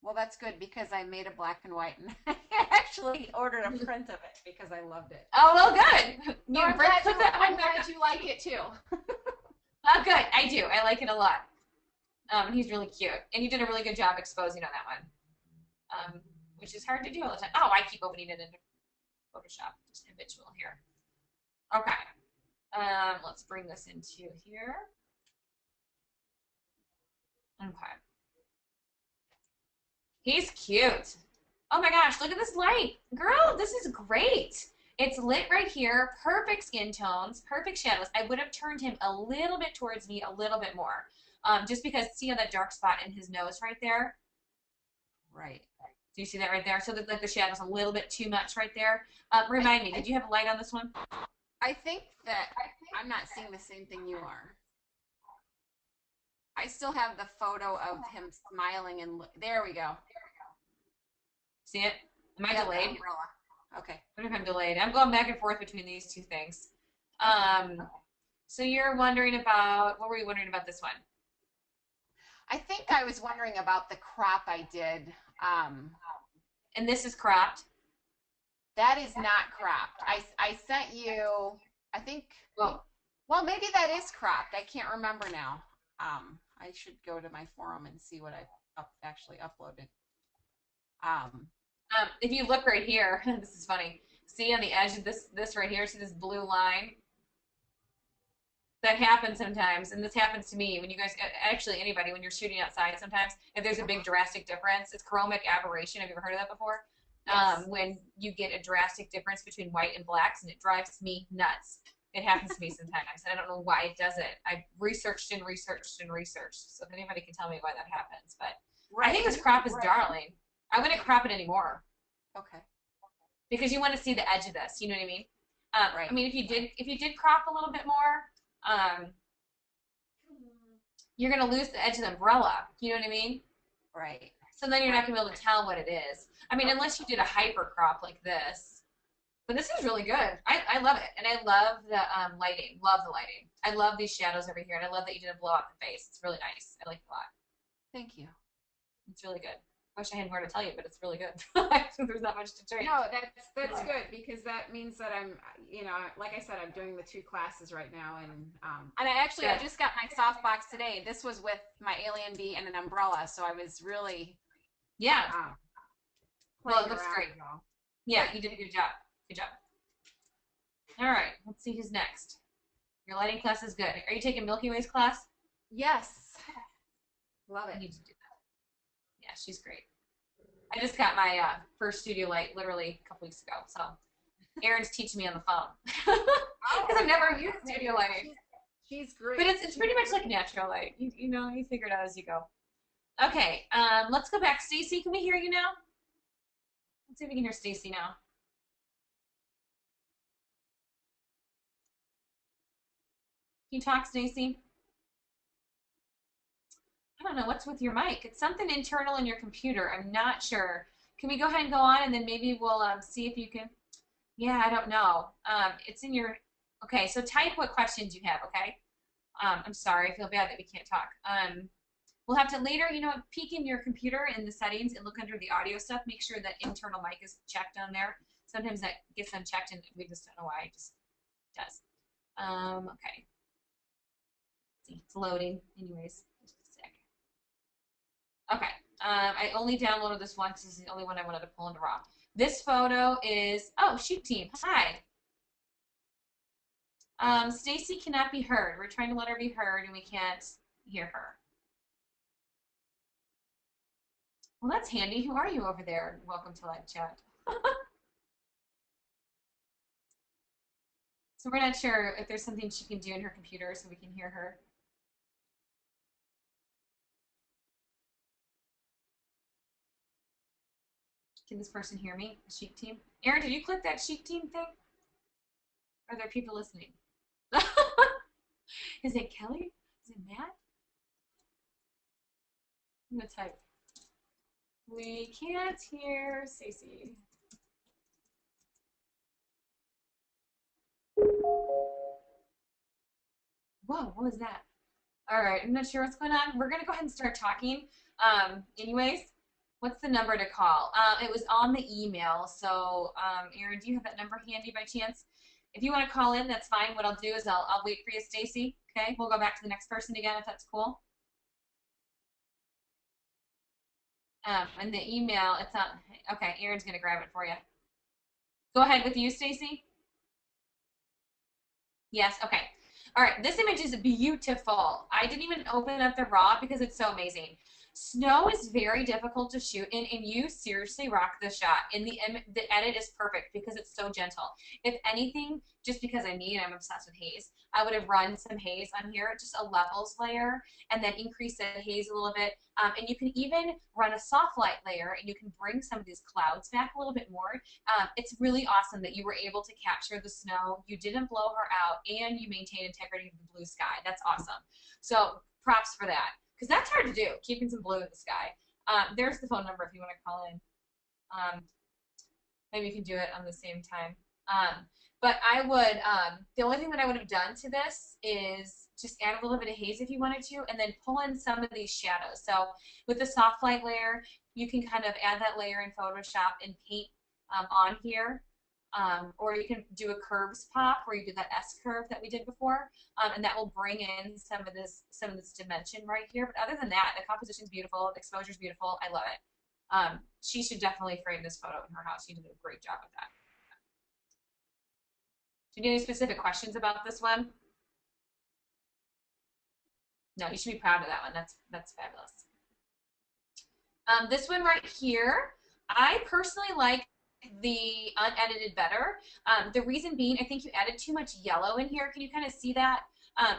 Well, that's good because I made a black and white and I actually ordered a print of it because I loved it. Oh, well, good. I'm glad you like it too. Oh, good. I do. I like it a lot. He's really cute. And you did a really good job exposing on that one, which is hard to do all the time. Oh, I keep opening it into Photoshop. Just habitual here. Okay. Let's bring this into here. Okay. He's cute. Oh my gosh, look at this light. Girl, this is great. It's lit right here, perfect skin tones, perfect shadows. I would have turned him a little bit towards me, a little bit more. Just because, see how that dark spot in his nose right there? Right. Do you see that right there? So that like the shadow's a little bit too much right there. Remind me, did you have a light on this one? I think I'm not seeing the same thing you are. I still have the photo of him smiling and there we go. See it? Am I delayed? Umbrella. Okay. What if I'm delayed? I'm going back and forth between these two things. So you're wondering about, what were you wondering about this one? I think I was wondering about the crop I did. And this is cropped? That is not cropped. I sent you, I think, Well, well, maybe that is cropped. I can't remember now. I should go to my forum and see what I actually uploaded. Um, if you look right here, this is funny. See on the edge of this right here, see this blue line? That happens sometimes, and this happens to me when you guys, actually anybody, when you're shooting outside sometimes, if there's a big drastic difference, it's chromic aberration. Have you ever heard of that before? yes. When you get a drastic difference between white and blacks, and it drives me nuts. It happens to me sometimes, and I don't know why it does it. I've researched and researched and researched, so if anybody can tell me why that happens. But I think this crop is darling. I wouldn't crop it anymore. Okay. Because you want to see the edge of this, you know what I mean? Right. I mean, if you did crop a little bit more, you're going to lose the edge of the umbrella. You know what I mean? Right. So then you're not going to be able to tell what it is. I mean, unless you did a hyper crop like this. But this is really good. I love it. And I love the lighting. Love the lighting. I love these shadows over here. And I love that you didn't blow out the face. It's really nice. I like it a lot. Thank you. It's really good. I wish I had more to tell you, but it's really good. There's not much to change. No, that's good because that means that I'm, like I said, I'm doing the 2 classes right now, and I just got my softbox today. This was with my alien bee and an umbrella, so I was really Well, it looks great. Yeah, you did a good job. Good job. All right, let's see who's next. Your lighting class is good. Are you taking Milky Way's class? Yes. Love I it. need to do that. Yeah, she's great. I just got my first studio light literally a couple weeks ago. So Erin's teaching me on the phone because I've never used studio lighting. She's great. But it's pretty much like natural light. You figure it out as you go. Okay, let's go back. Stacy, can we hear you now? Let's see if we can hear Stacy now. Can you talk, Stacy? I don't know what's with your mic. It's something internal in your computer. I'm not sure. Can we go ahead and go on, and then maybe we'll see if you can. Yeah, I don't know. It's in your. Okay, so type what questions you have. Okay. I'm sorry. I feel bad that we can't talk. We'll have to later, peek in your computer in the settings and look under the audio stuff. Make sure that internal mic is checked on there. Sometimes that gets unchecked, and we just don't know why. It just does. Okay. See, it's loading. Anyways, just a sec. Okay. I only downloaded this one because it's the only one I wanted to pull into RAW. This photo is, Shoot Team. Hi. Stacy cannot be heard. We're trying to let her be heard, and we can't hear her. Well, that's handy. Who are you over there? Welcome to live chat. So we're not sure if there's something she can do in her computer so we can hear her. Can this person hear me? The Sheep Team? Erin, did you click that Sheep Team thing? Are there people listening? Is it Kelly? Is it Matt? I'm going to type. We can't hear Stacy. Whoa, what was that? All right, I'm not sure what's going on. We're going to go ahead and start talking. Anyways, what's the number to call? It was on the email. So, Erin, do you have that number handy by chance? If you want to call in, that's fine. What I'll do is I'll wait for you, Stacy. Okay, we'll go back to the next person again if that's cool. And the email, it's on. Okay, Erin's going to grab it for you. Go ahead with you, Stacy. Yes, okay. All right, this image is beautiful. I didn't even open up the RAW because it's so amazing. Snow is very difficult to shoot in, and you seriously rock the shot. And the edit is perfect because it's so gentle. If anything, just because I'm obsessed with haze, I would have run some haze on here, just a levels layer, and then increase the haze a little bit. And you can even run a soft light layer, and you can bring some of these clouds back a little bit more. It's really awesome that you were able to capture the snow. You didn't blow her out, and you maintained integrity of the blue sky. That's awesome. So props for that. Because that's hard to do, keeping some blue in the sky. There's the phone number if you want to call in. Maybe you can do it on the same time. But I would, the only thing that I would have done to this is just add a little bit of haze if you wanted to, and then pull in some of these shadows. So with the soft light layer, you can kind of add that layer in Photoshop and paint on here. or you can do a curves pop where you do that S curve that we did before, and that will bring in some of this dimension right here. But other than that, the composition's beautiful, the exposure's beautiful. I love it. She should definitely frame this photo in her house. She did a great job with that. Do you have any specific questions about this one? No, you should be proud of that one. That's fabulous. This one right here, I personally like the unedited better. The reason being, I think you added too much yellow in here. Can you kind of see that?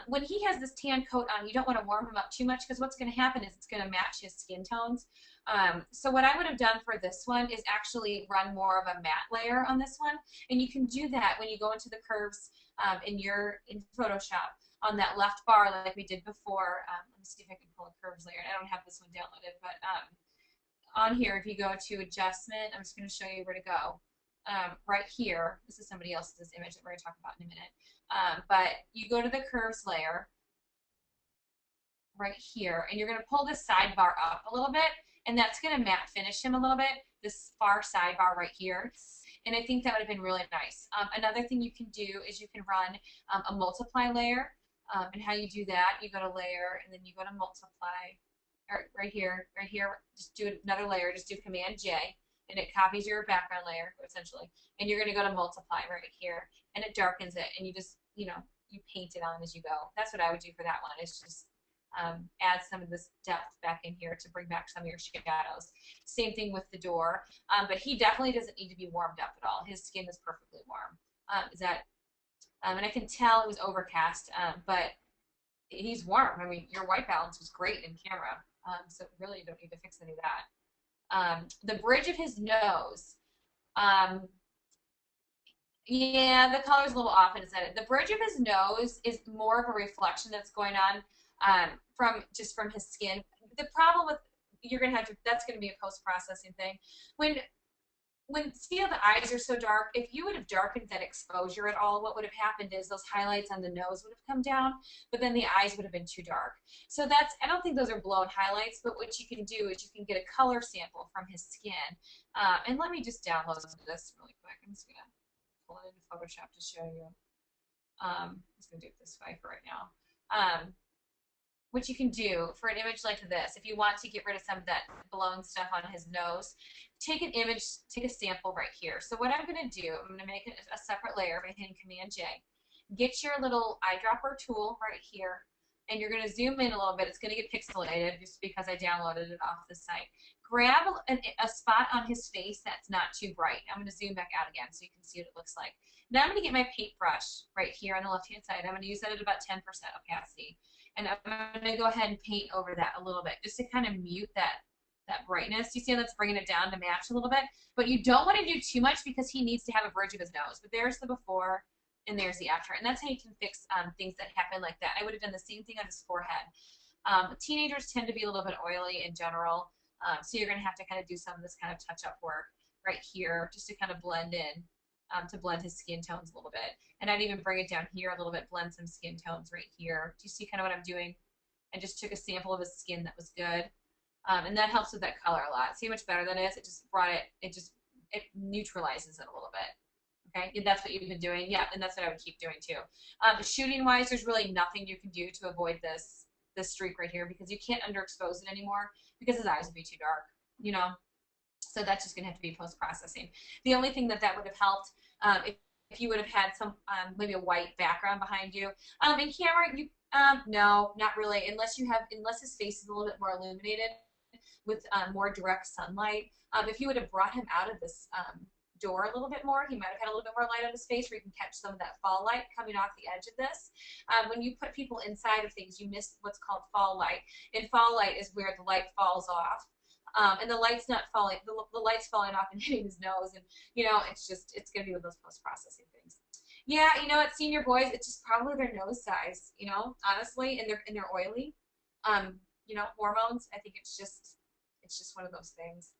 When he has this tan coat on, you don't want to warm him up too much because what's going to happen is it's going to match his skin tones. So what I would have done for this one is actually run more of a matte layer on this one. And you can do that when you go into the curves in Photoshop on that left bar like we did before. Let me see if I can pull a curves layer. I don't have this one downloaded, but on here, if you go to adjustment, I'm just going to show you where to go. Right here, this is somebody else's image that we're going to talk about in a minute. But you go to the curves layer right here, and you're going to pull this sidebar up a little bit, and that's going to matte finish him a little bit, this far sidebar right here. And I think that would have been really nice. Another thing you can do is you can run a multiply layer. And how you do that, you go to layer, and then you go to multiply. Right here, just do another layer, just do Command J, and it copies your background layer, essentially. And you're going to go to multiply right here, and it darkens it, and you just, you paint it on as you go. That's what I would do for that one, is just add some of this depth back in here to bring back some of your shadows. Same thing with the door, but he definitely doesn't need to be warmed up at all. His skin is perfectly warm. And I can tell it was overcast, but he's warm. I mean, your white balance was great in camera, so really you don't need to fix any of that. The bridge of his nose, yeah, the color's a little off in his head. The bridge of his nose is more of a reflection that's going on from his skin. The problem with that's gonna be a post-processing thing. See how the eyes are so dark? If you would have darkened that exposure at all, what would have happened is those highlights on the nose would have come down, but then the eyes would have been too dark. So I don't think those are blown highlights, but what you can do is you can get a color sample from his skin. And let me just download this really quick. I'm just going to pull it into Photoshop to show you. I'm just going to do it this way for right now. What you can do for an image like this, if you want to get rid of some of that blown stuff on his nose, take an image, take a sample right here. So what I'm going to do, I'm going to make a separate layer by hitting Command J. Get your little eyedropper tool right here, and you're going to zoom in a little bit. It's going to get pixelated just because I downloaded it off the site. Grab a spot on his face that's not too bright. I'm going to zoom back out again so you can see what it looks like. Now I'm going to get my paintbrush right here on the left-hand side. I'm going to use that at about 10% opacity. And I'm going to go ahead and paint over that a little bit just to kind of mute that brightness. You see how that's bringing it down to match a little bit? But you don't want to do too much because he needs to have a bridge of his nose. But there's the before and there's the after. And that's how you can fix things that happen like that. I would have done the same thing on his forehead. Teenagers tend to be a little bit oily in general. So you're going to have to kind of do some of this kind of touch-up work right here just to kind of blend in. To blend his skin tones a little bit. And I'd even bring it down here a little bit, blend some skin tones right here. Do you see kind of what I'm doing? I just took a sample of his skin that was good. And that helps with that color a lot. See how much better that is? It just it neutralizes it a little bit. Okay, and that's what you've been doing. Yeah, and that's what I would keep doing too. Shooting wise, there's really nothing you can do to avoid this streak right here because you can't underexpose it anymore because his eyes would be too dark, So that's just going to have to be post-processing. The only thing that would have helped if you would have had some maybe a white background behind you. In camera, no, not really, unless his face is a little bit more illuminated with more direct sunlight. If you would have brought him out of this door a little bit more, he might have had a little bit more light on his face where you can catch some of that fall light coming off the edge of this. When you put people inside of things, you miss what's called fall light. And fall light is where the light falls off. And the light's not falling, the light's falling off and hitting his nose, and it's gonna be with those post-processing things. Yeah, at senior boys, it's just probably their nose size, honestly, and they're oily. Hormones, I think it's just one of those things.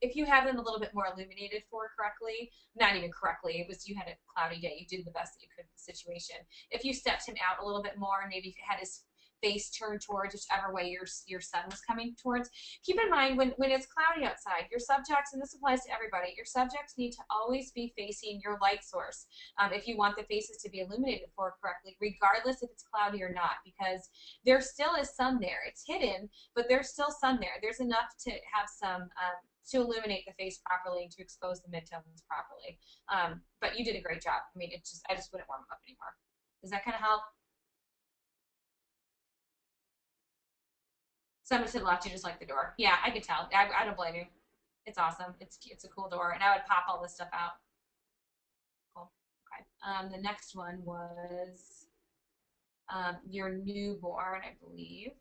If you have them a little bit more illuminated correctly, not even correctly, you had a cloudy day, you did the best that you could in the situation. If you stepped him out a little bit more, maybe had his face turned towards whichever way your sun was coming towards. Keep in mind when it's cloudy outside, your subjects, and this applies to everybody, your subjects need to always be facing your light source if you want the faces to be illuminated for correctly, regardless if it's cloudy or not, because there still is sun there. It's hidden, but there's still sun there. There's enough to have some to illuminate the face properly and to expose the midtones properly. But you did a great job. I mean, I just wouldn't warm them up anymore. Does that kind of help? Somebody said left, you just like the door. Yeah, I could tell. I don't blame you. It's awesome. It's a cool door, and I would pop all this stuff out. Cool. Okay. The next one was your newborn, I believe.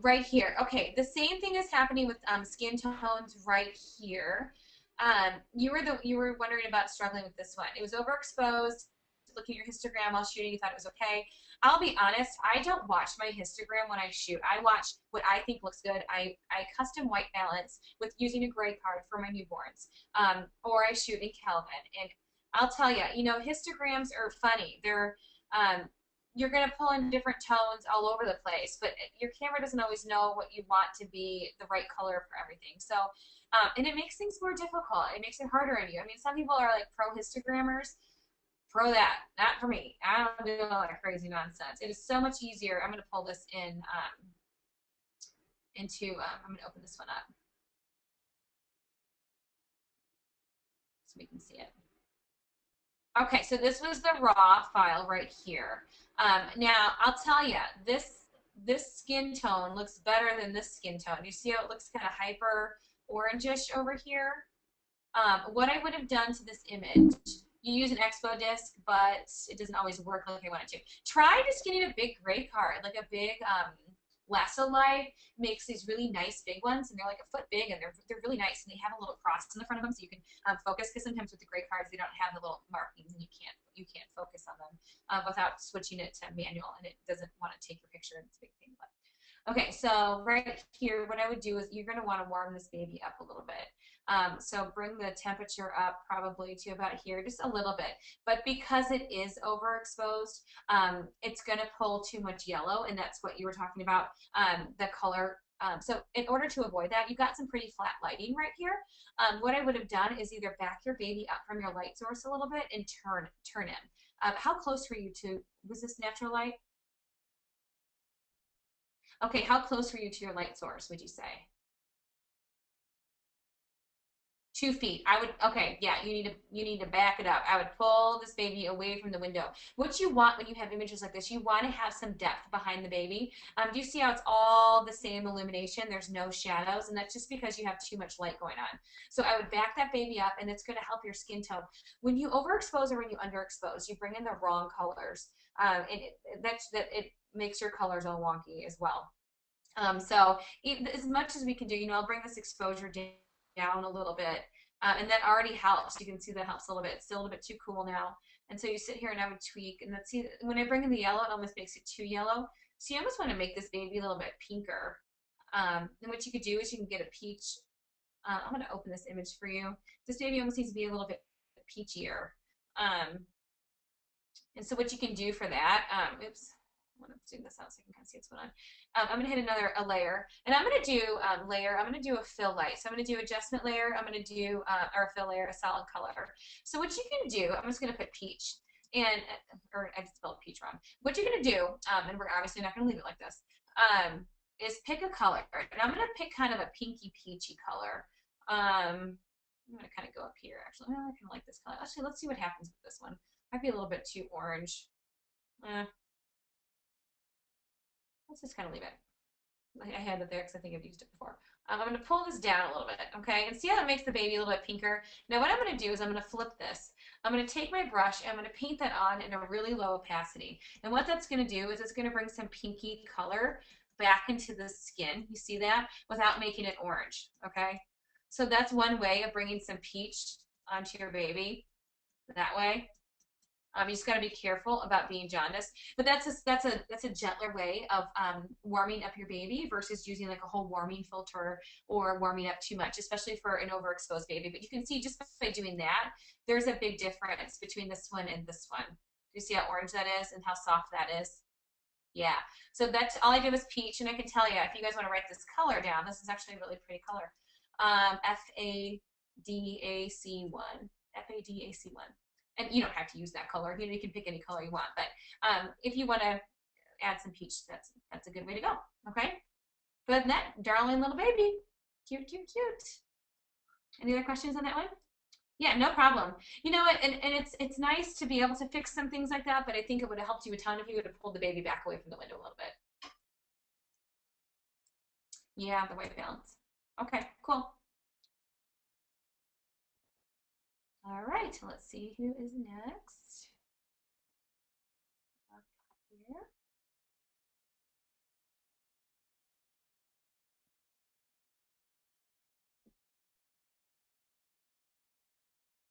Right here. Okay, the same thing is happening with skin tones right here. You were wondering about struggling with this one. It was overexposed. Looking at your histogram while shooting, you thought it was okay. I'll be honest, I don't watch my histogram when I shoot. I watch what I think looks good. I custom white balance with using a gray card for my newborns, or I shoot in Kelvin. And I'll tell you, histograms are funny. They're you're going to pull in different tones all over the place, but your camera doesn't always know what you want to be the right color for everything. So, and it makes things more difficult. It makes it harder on you. I mean, some people are like pro histogrammers. Pro that, not for me. I don't do all that crazy nonsense. It is so much easier. I'm going to pull this in I'm going to open this one up so we can see it. Okay, so this was the raw file right here. Now, I'll tell you, this skin tone looks better than this skin tone. You see how it looks kind of hyper orangish over here? What I would have done to this image, you use an expo disc, but it doesn't always work like I want it to. Try just getting a big gray card, like a big lasso light makes these really nice big ones, and they're like a foot big, and they're really nice, and they have a little cross in the front of them, so you can focus. Because sometimes with the gray cards, they don't have the little markings, and you can't focus on them without switching it to manual, and it doesn't want to take your picture. It's a big thing, but. Okay, so right here, what I would do is you're going to want to warm this baby up a little bit. So bring the temperature up probably to about here, just a little bit. But because it is overexposed, it's going to pull too much yellow, and that's what you were talking about, the color. So in order to avoid that, you've got some pretty flat lighting right here. What I would have done is either back your baby up from your light source a little bit and turn in. How close were you to, was this natural light? Okay, how close were you to your light source, would you say? 2 feet. I would, okay, yeah, you need to back it up. I would pull this baby away from the window. What you want when you have images like this, you want to have some depth behind the baby. Do you see how it's all the same illumination? There's no shadows, and that's just because you have too much light going on. So I would back that baby up, and it's going to help your skin tone. When you overexpose or when you underexpose, you bring in the wrong colors, and it makes your colors all wonky as well. So as much as we can do, I'll bring this exposure down a little bit, and that already helps. You can see that helps a little bit. It's still a little bit too cool now, and so you sit here and I would tweak, and let's see, when I bring in the yellow, it almost makes it too yellow. So you almost want to make this baby a little bit pinker. And what you could do is you can get a peach. I'm going to open this image for you. This baby almost needs to be a little bit peachier. And so what you can do for that, oops, I want to zoom this out so you can kind of see what's going on. I'm going to hit a layer, and I'm going to do layer. I'm going to do a fill light. So I'm going to do adjustment layer. I'm going to do or fill layer, a solid color. So what you can do, I'm just going to put peach, and or I just spelled peach wrong. What you're going to do, and we're obviously not going to leave it like this, is pick a color, and I'm going to pick kind of a pinky peachy color. I'm going to kind of go up here. Actually, I kind of like this color. Actually, let's see what happens with this one. Might be a little bit too orange. Let's just kind of leave it. I had it there because I think I've used it before. I'm going to pull this down a little bit, okay? And see how that makes the baby a little bit pinker? Now what I'm going to do is I'm going to flip this. I'm going to take my brush and I'm going to paint that on in a really low opacity. And what that's going to do is it's going to bring some pinky color back into the skin. You see that? Without making it orange, okay? So that's one way of bringing some peach onto your baby, that way. You just got to be careful about being jaundiced, but that's a gentler way of warming up your baby versus using like a whole warming filter or warming up too much, especially for an overexposed baby. But you can see just by doing that, there's a big difference between this one and this one. Do you see how orange that is and how soft that is? Yeah. So that's all I did was peach, and I can tell you if you guys want to write this color down, this is actually a really pretty color. FADAC1. FADAC1. And you don't have to use that color. You can pick any color you want. But if you want to add some peach, that's a good way to go. Okay. But other than that, darling little baby. Cute, cute, cute. Any other questions on that one? Yeah, no problem. You know what, and it's nice to be able to fix some things like that, but I think it would have helped you a ton if you would have pulled the baby back away from the window a little bit. Yeah, the white balance. Okay, cool. All right, let's see who is next. Up here.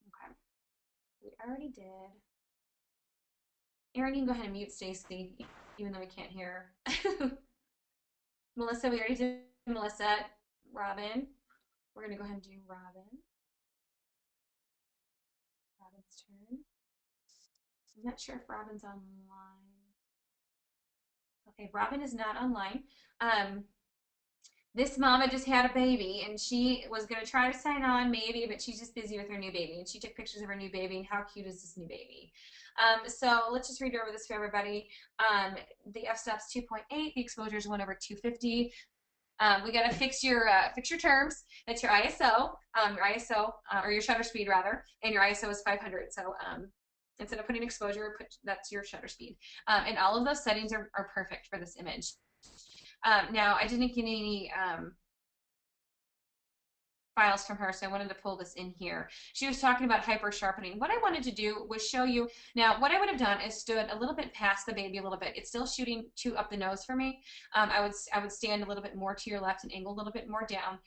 Okay, we already did. Erin, you can go ahead and mute Stacy, even though we can't hear her. Melissa, we already did Melissa. Robin, we're gonna go ahead and do Robin. Robin's turn. I'm not sure if Robin's online. Okay, Robin is not online. This mama just had a baby, and she was going to try to sign on maybe, but she's just busy with her new baby, and she took pictures of her new baby, and how cute is this new baby? So let's just read over this for everybody. The f-stop's 2.8, the exposure is 1/250. We got to fix your terms. That's your ISO, or your shutter speed rather, and your ISO is 500. So instead of putting exposure, that's your shutter speed. And all of those settings are perfect for this image. Now, I didn't get any files from her, so I wanted to pull this in here. She was talking about hyper sharpening. What I wanted to do was show you, now what I would have done is stood a little bit past the baby a little bit. It's still shooting up the nose for me. I would stand a little bit more to your left and angle a little bit more down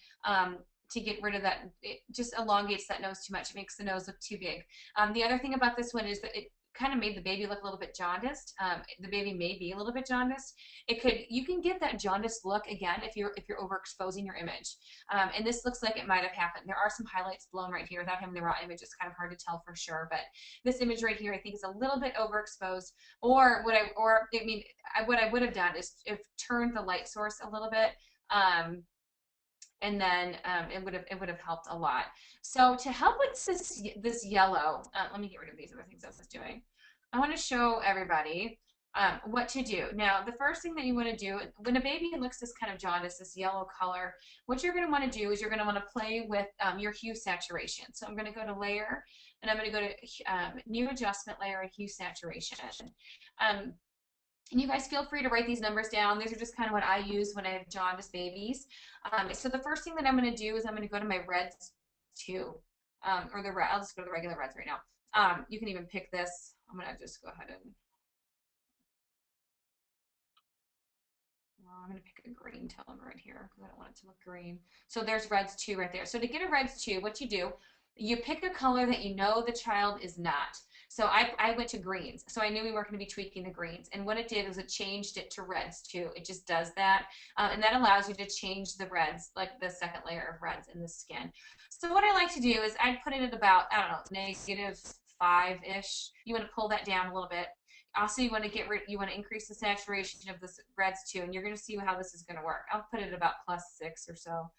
to get rid of that. It just elongates that nose too much. It makes the nose look too big. The other thing about this one is that it kind of made the baby look a little bit jaundiced. The baby may be a little bit jaundiced. You can get that jaundiced look again if you're overexposing your image. And this looks like it might have happened. There are some highlights blown right here without having the raw image. It's kind of hard to tell for sure, but this image right here I think is a little bit overexposed. Or what I would have done is turned the light source a little bit. And then it would have helped a lot. So to help with this yellow, let me get rid of these other things I was doing. I want to show everybody what to do. Now, the first thing that you want to do when a baby looks this kind of jaundice, this yellow color, what you're going to want to do is you're going to want to play with your hue saturation. So I'm going to go to layer, and I'm going to go to new adjustment layer and hue saturation. And you guys feel free to write these numbers down. These are just kind of what I use when I have jaundiced babies. So the first thing that I'm going to do is I'm going to go to my reds 2, or the red. I'll just go to the regular reds right now. You can even pick this. I'm going to just go ahead and I'm going to pick a green tone right here because I don't want it to look green. So there's reds 2 right there. So to get a reds 2, what you do, you pick a color that you know the child is not. So I went to greens. So I knew we weren't going to be tweaking the greens. And what it did was it changed it to reds too. It just does that. And that allows you to change the reds, like the second layer of reds in the skin. So what I like to do is I'd put it at about, I don't know, -5-ish. You want to pull that down a little bit. Also, you want to increase the saturation of this reds too, and you're going to see how this is going to work. I'll put it at about +6 or so.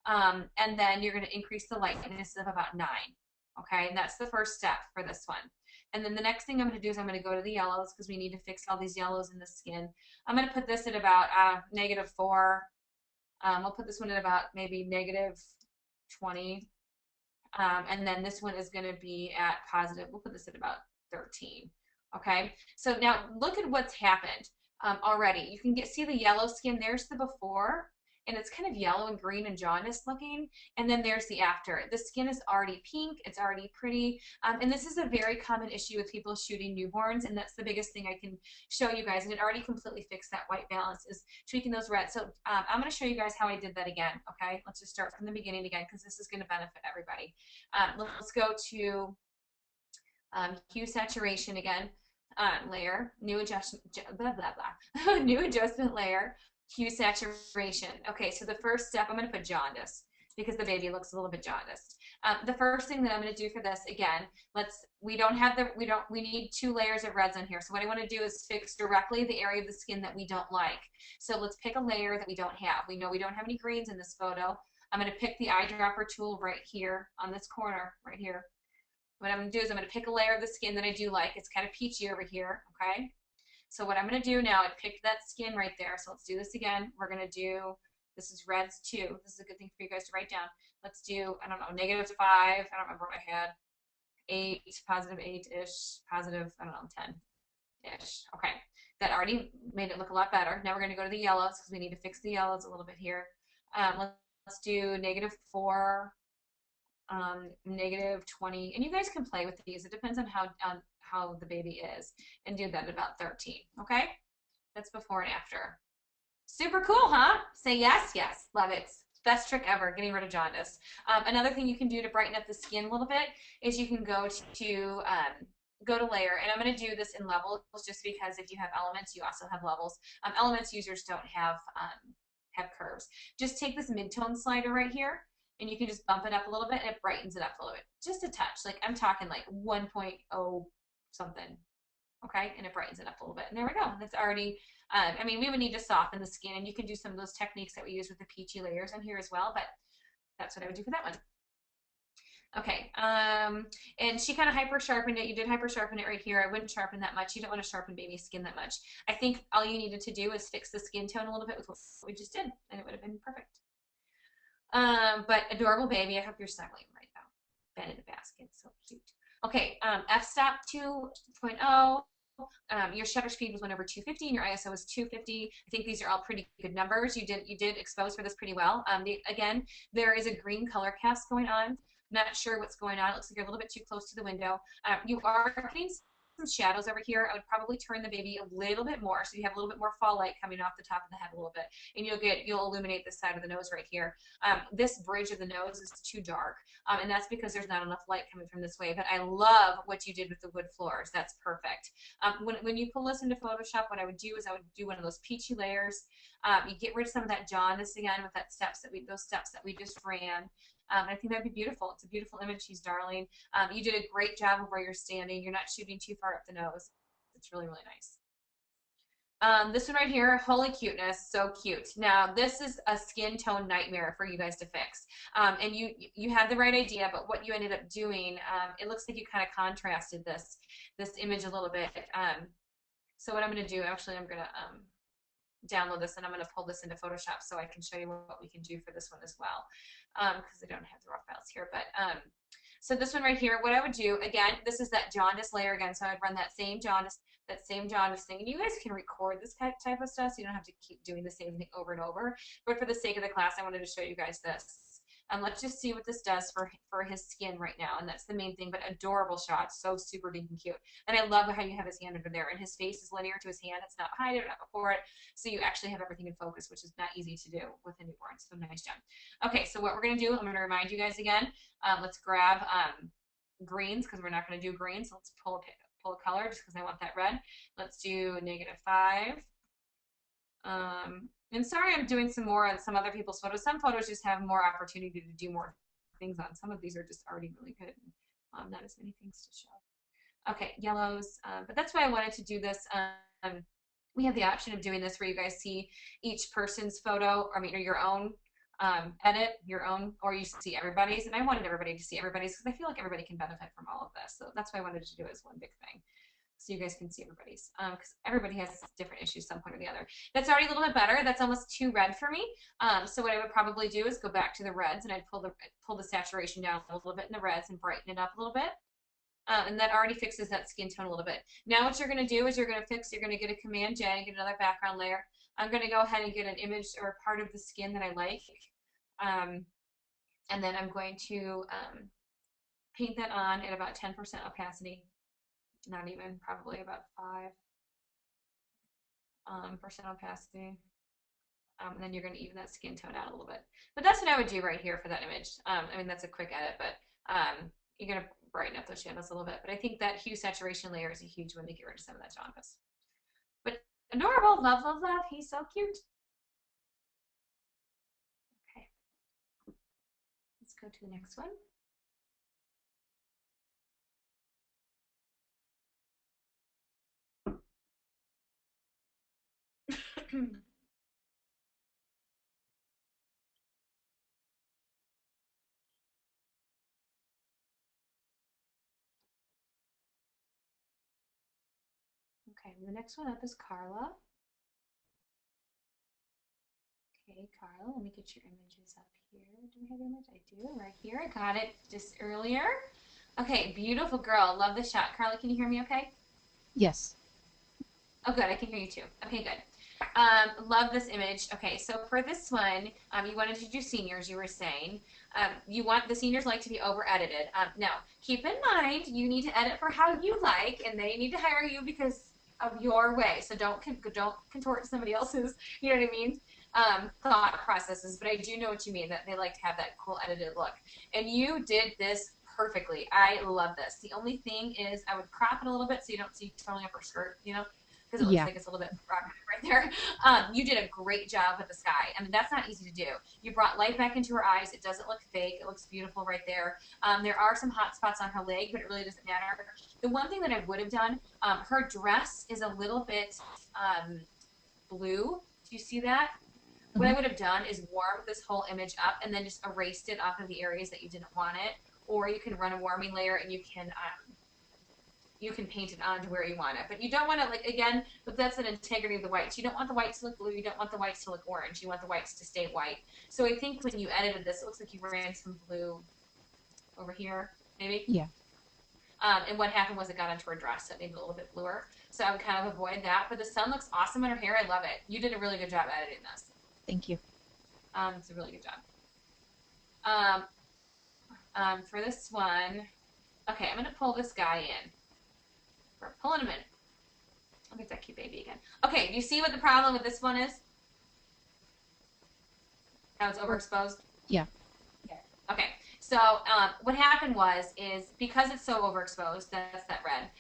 And then you're going to increase the lightness of about 9. Okay, and that's the first step for this one. And then the next thing I'm going to do is I'm going to go to the yellows because we need to fix all these yellows in the skin. I'm going to put this at about -4. I'll put this one at about maybe -20. And then this one is going to be at positive. We'll put this at about 13. Okay, so now look at what's happened already. You can see the yellow skin. There's the before, and it's kind of yellow and green and jaundiced looking. And then there's the after. The skin is already pink. It's already pretty. And this is a very common issue with people shooting newborns, and that's the biggest thing I can show you guys. And it already completely fixed that white balance, is tweaking those reds. So I'm going to show you guys how I did that again. Okay, let's just start from the beginning again because this is going to benefit everybody. Let's go to hue saturation again. Layer, new adjustment, blah, blah, blah. New adjustment layer, hue saturation. Okay, so the first step, I'm going to put jaundice because the baby looks a little bit jaundiced. The first thing that I'm going to do for this, again, we need 2 layers of reds on here. So what I want to do is fix directly the area of the skin that we don't like. So let's pick a layer that we don't have. We know we don't have any greens in this photo. I'm going to pick the eyedropper tool right here on this corner, right here. What I'm going to do is I'm going to pick a layer of the skin that I do like. It's kind of peachy over here, okay? So what I'm going to do now, I picked that skin right there. So let's do this again. We're going to do, this is reds 2. This is a good thing for you guys to write down. Let's do, I don't know, -5. I don't remember what I had. 8, positive 8-ish, positive, I don't know, 10-ish. Okay. That already made it look a lot better. Now we're going to go to the yellows because we need to fix the yellows a little bit here. Let's do -4, -20, and you guys can play with these. It depends on how the baby is, and do that at about 13. Okay, that's before and after. Super cool, huh? Say yes, yes, love it. Best trick ever, getting rid of jaundice. Another thing you can do to brighten up the skin a little bit is you can go to layer, and I'm going to do this in levels just because if you have elements, you also have levels. Elements users don't have curves. Just take this mid-tone slider right here, and you can just bump it up a little bit, and it brightens it up a little bit. Just a touch. Like I'm talking like 1.0 something. Okay, and it brightens it up a little bit. And there we go. That's already, I mean, we would need to soften the skin, and you can do some of those techniques that we use with the peachy layers on here as well, but that's what I would do for that one. Okay, and she kind of hyper sharpened it. You did hyper sharpen it right here. I wouldn't sharpen that much. You don't want to sharpen baby's skin that much. I think all you needed to do is fix the skin tone a little bit with what we just did, and it would have been perfect. But adorable baby. I hope you're snuggling right now. Bed in a basket, so cute. Okay, f-stop 2.0. Your shutter speed was 1 over 250, and your ISO was 250. I think these are all pretty good numbers. You did expose for this pretty well. Again, there is a green color cast going on. Not sure what's going on. It looks like you're a little bit too close to the window. You are getting some shadows over here. I would probably turn the baby a little bit more so you have a little bit more fall light coming off the top of the head a little bit, and you'll illuminate this side of the nose right here. This bridge of the nose is too dark, and that's because there's not enough light coming from this way. But I love what you did with the wood floors. That's perfect. When you pull this into Photoshop, what I would do is I would do one of those peachy layers. You get rid of some of that jaundice again with those steps that we just ran. I think that'd be beautiful. It's a beautiful image. She's darling. You did a great job of where you're standing. You're not shooting too far up the nose. It's really, really nice. This one right here, holy cuteness, so cute. Now, this is a skin tone nightmare for you guys to fix. And you had the right idea, but what you ended up doing, it looks like you kind of contrasted this image a little bit. So what I'm going to do, actually, I'm going to download this, and I'm going to pull this into Photoshop so I can show you what we can do for this one as well, because I don't have the raw files here. But so this one right here, what I would do, again, this is that jaundice layer again, so I'd run that same jaundice thing, and you guys can record this type of stuff, so you don't have to keep doing the same thing over and over. But for the sake of the class, I wanted to show you guys this. Let's just see what this does for his skin right now, and that's the main thing. But adorable shot, so super dinky cute. And I love how you have his hand under there, and his face is linear to his hand. It's not behind it or not before it, so you actually have everything in focus, which is not easy to do with a newborn. So nice job. Okay, so what we're gonna do, I'm gonna remind you guys again. Let's grab greens because we're not gonna do greens. So let's pull a color just because I want that red. Let's do -5. And sorry, I'm doing some more on some other people's photos. Some photos just have more opportunity to do more things on. Some of these are just already really good. Not as many things to show. Okay, yellows. But that's why I wanted to do this. We have the option of doing this where you guys see each person's photo, or your own edit, or you see everybody's. And I wanted everybody to see everybody's because I feel like everybody can benefit from all of this. So that's why I wanted to do it as one big thing, so you guys can see everybody's, because everybody has different issues some point or the other. That's already a little bit better. That's almost too red for me. So what I would probably do is go back to the reds, and I'd pull the saturation down a little bit in the reds and brighten it up a little bit. And that already fixes that skin tone a little bit. Now what you're going to do is you're going to get a Command J, get another background layer. I'm going to go ahead and get an image or part of the skin that I like. And then I'm going to paint that on at about 10% opacity. Not even, probably about 5% opacity. And then you're going to even that skin tone out a little bit. But that's what I would do right here for that image. I mean, that's a quick edit, but you're going to brighten up those shadows a little bit. But I think that hue saturation layer is a huge one to get rid of some of that jaundice. But adorable, love, love, love. He's so cute. Okay. Let's go to the next one. Okay, the next one up is Carla. Okay, Carla, let me get your images up here. Do we have image? I do, right here. I got it just earlier. Okay, beautiful girl. Love the shot. Carla, can you hear me okay? Yes. Oh, good. I can hear you too. Okay, good. Love this image. Okay, so for this one, you wanted to do seniors, you were saying. You want the seniors like to be over edited. Now, keep in mind, you need to edit for how you like, and they need to hire you because of your way. So don't contort somebody else's, you know what I mean, thought processes. But I do know what you mean, that they like to have that cool edited look. And you did this perfectly. I love this. The only thing is I would crop it a little bit so you don't see totally up her skirt, you know, because it looks Yeah. like it's a little bit rocky right there. You did a great job with the sky. I mean, that's not easy to do. You brought light back into her eyes. It doesn't look fake. It looks beautiful right there. There are some hot spots on her leg, but it really doesn't matter. The one thing that I would have done, her dress is a little bit blue. Do you see that? What I would have done is warmed this whole image up and then just erased it off of the areas that you didn't want it. Or you can run a warming layer and you can paint it onto where you want it. But you don't want to, like, again, but that's an integrity of the whites. You don't want the whites to look blue. You don't want the whites to look orange. You want the whites to stay white. So I think when you edited this, it looks like you ran some blue over here, maybe? Yeah. And what happened was it got onto her dress, so it made it a little bit bluer. So I would kind of avoid that. But the sun looks awesome on her hair. I love it. You did a really good job editing this. Thank you. It's a really good job. For this one, okay, I'm going to pull this guy in. We're pulling him in. Look at that cute baby again. Okay, do you see what the problem with this one is? How it's overexposed? Yeah. Okay, so what happened is because it's so overexposed, that's that red,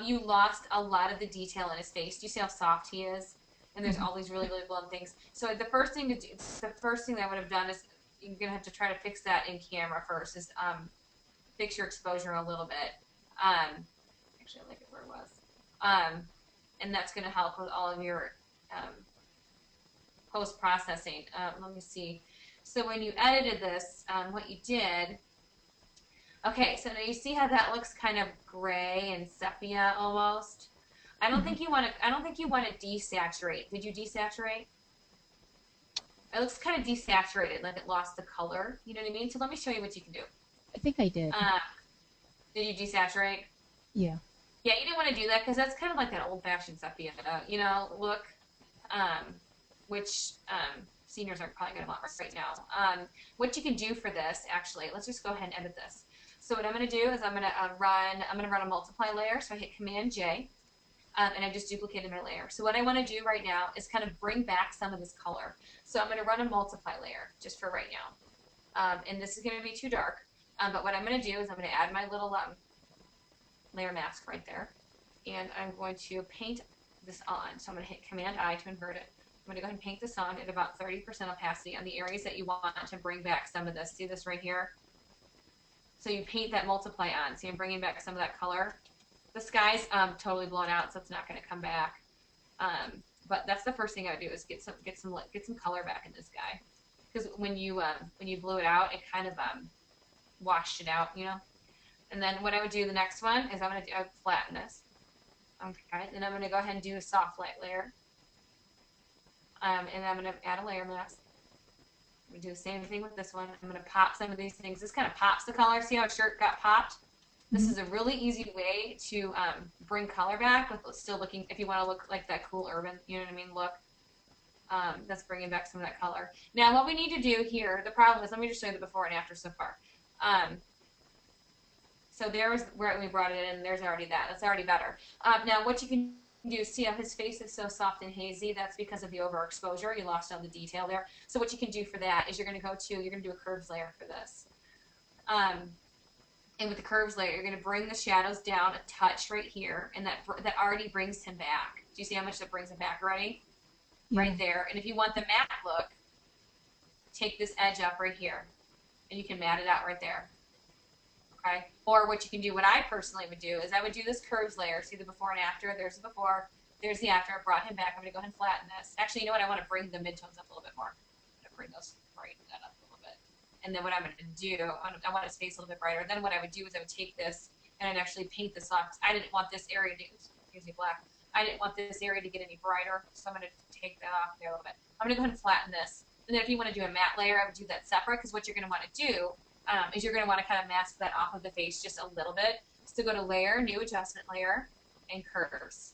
you lost a lot of the detail in his face. Do you see how soft he is? And there's all these really, really blown things. So the first thing that I would have done is you're going to have to try to fix that in camera first, is fix your exposure a little bit. Actually, I like it where it was. And that's going to help with all of your post-processing. Let me see. So when you edited this, what you did, okay, so now you see how that looks kind of gray and sepia almost. I don't think you want to desaturate. Did you desaturate? It looks kind of desaturated, like it lost the color. You know what I mean? So let me show you what you can do. I think I did. Did you desaturate? Yeah. Yeah, you didn't want to do that because that's kind of like that old-fashioned sepia, you know, look, which seniors are probably going to want right now. What you can do for this, actually, let's just go ahead and edit this. So what I'm going to do is I'm going to run a multiply layer. So I hit Command J, and I just duplicated my layer. So what I want to do right now is kind of bring back some of this color. So I'm going to run a multiply layer just for right now. And this is going to be too dark. But what I'm going to do is I'm going to add my little layer mask right there. And I'm going to paint this on. So I'm going to hit Command I to invert it. I'm going to go ahead and paint this on at about 30% opacity on the areas that you want to bring back some of this. See this right here? So you paint that multiply on. See, I'm bringing back some of that color. The sky's totally blown out, so it's not going to come back. But that's the first thing I would do, is get some color back in this guy. Because when you blew it out, it kind of washed it out, you know. And then what I would do the next one is I would flatten this. Okay, then I'm going to go ahead and do a soft light layer. And I'm going to add a layer mask. I'm going to do the same thing with this one. I'm going to pop some of these things. This kind of pops the color. See how a shirt got popped? This is a really easy way to bring color back with still looking, if you want to look like that cool urban, you know what I mean, look. That's bringing back some of that color. Now what we need to do here, the problem is, let me just show you the before and after so far. So there's where we brought it in, there's already that. That's already better. Now what you can do, see how his face is so soft and hazy? That's because of the overexposure. You lost all the detail there. So what you can do for that is you're going to do a curves layer for this. And with the curves layer, you're going to bring the shadows down a touch right here, and that already brings him back. Do you see how much that brings him back already? Yeah. Right there. And if you want the matte look, take this edge up right here, and you can matte it out right there. Okay? Or what you can do, what I personally would do, is I would do this curves layer. See the before and after? There's the before, There's the after. I brought him back. I'm going to go ahead and flatten this. Actually, you know what? I want to bring the midtones up a little bit more. I'm going to bring those brighten that up a little bit. And then what I'm going to do, I want his face a little bit brighter. Then what I would do is I would take this and I'd actually paint this off. I didn't want this area to, excuse me, black. I didn't want this area to get any brighter, so I'm going to take that off there a little bit. I'm going to go ahead and flatten this. And then if you want to do a matte layer, I would do that separate, because what you're going to want to do is you're going to want to kind of mask that off of the face just a little bit. So go to Layer, New Adjustment Layer, and Curves.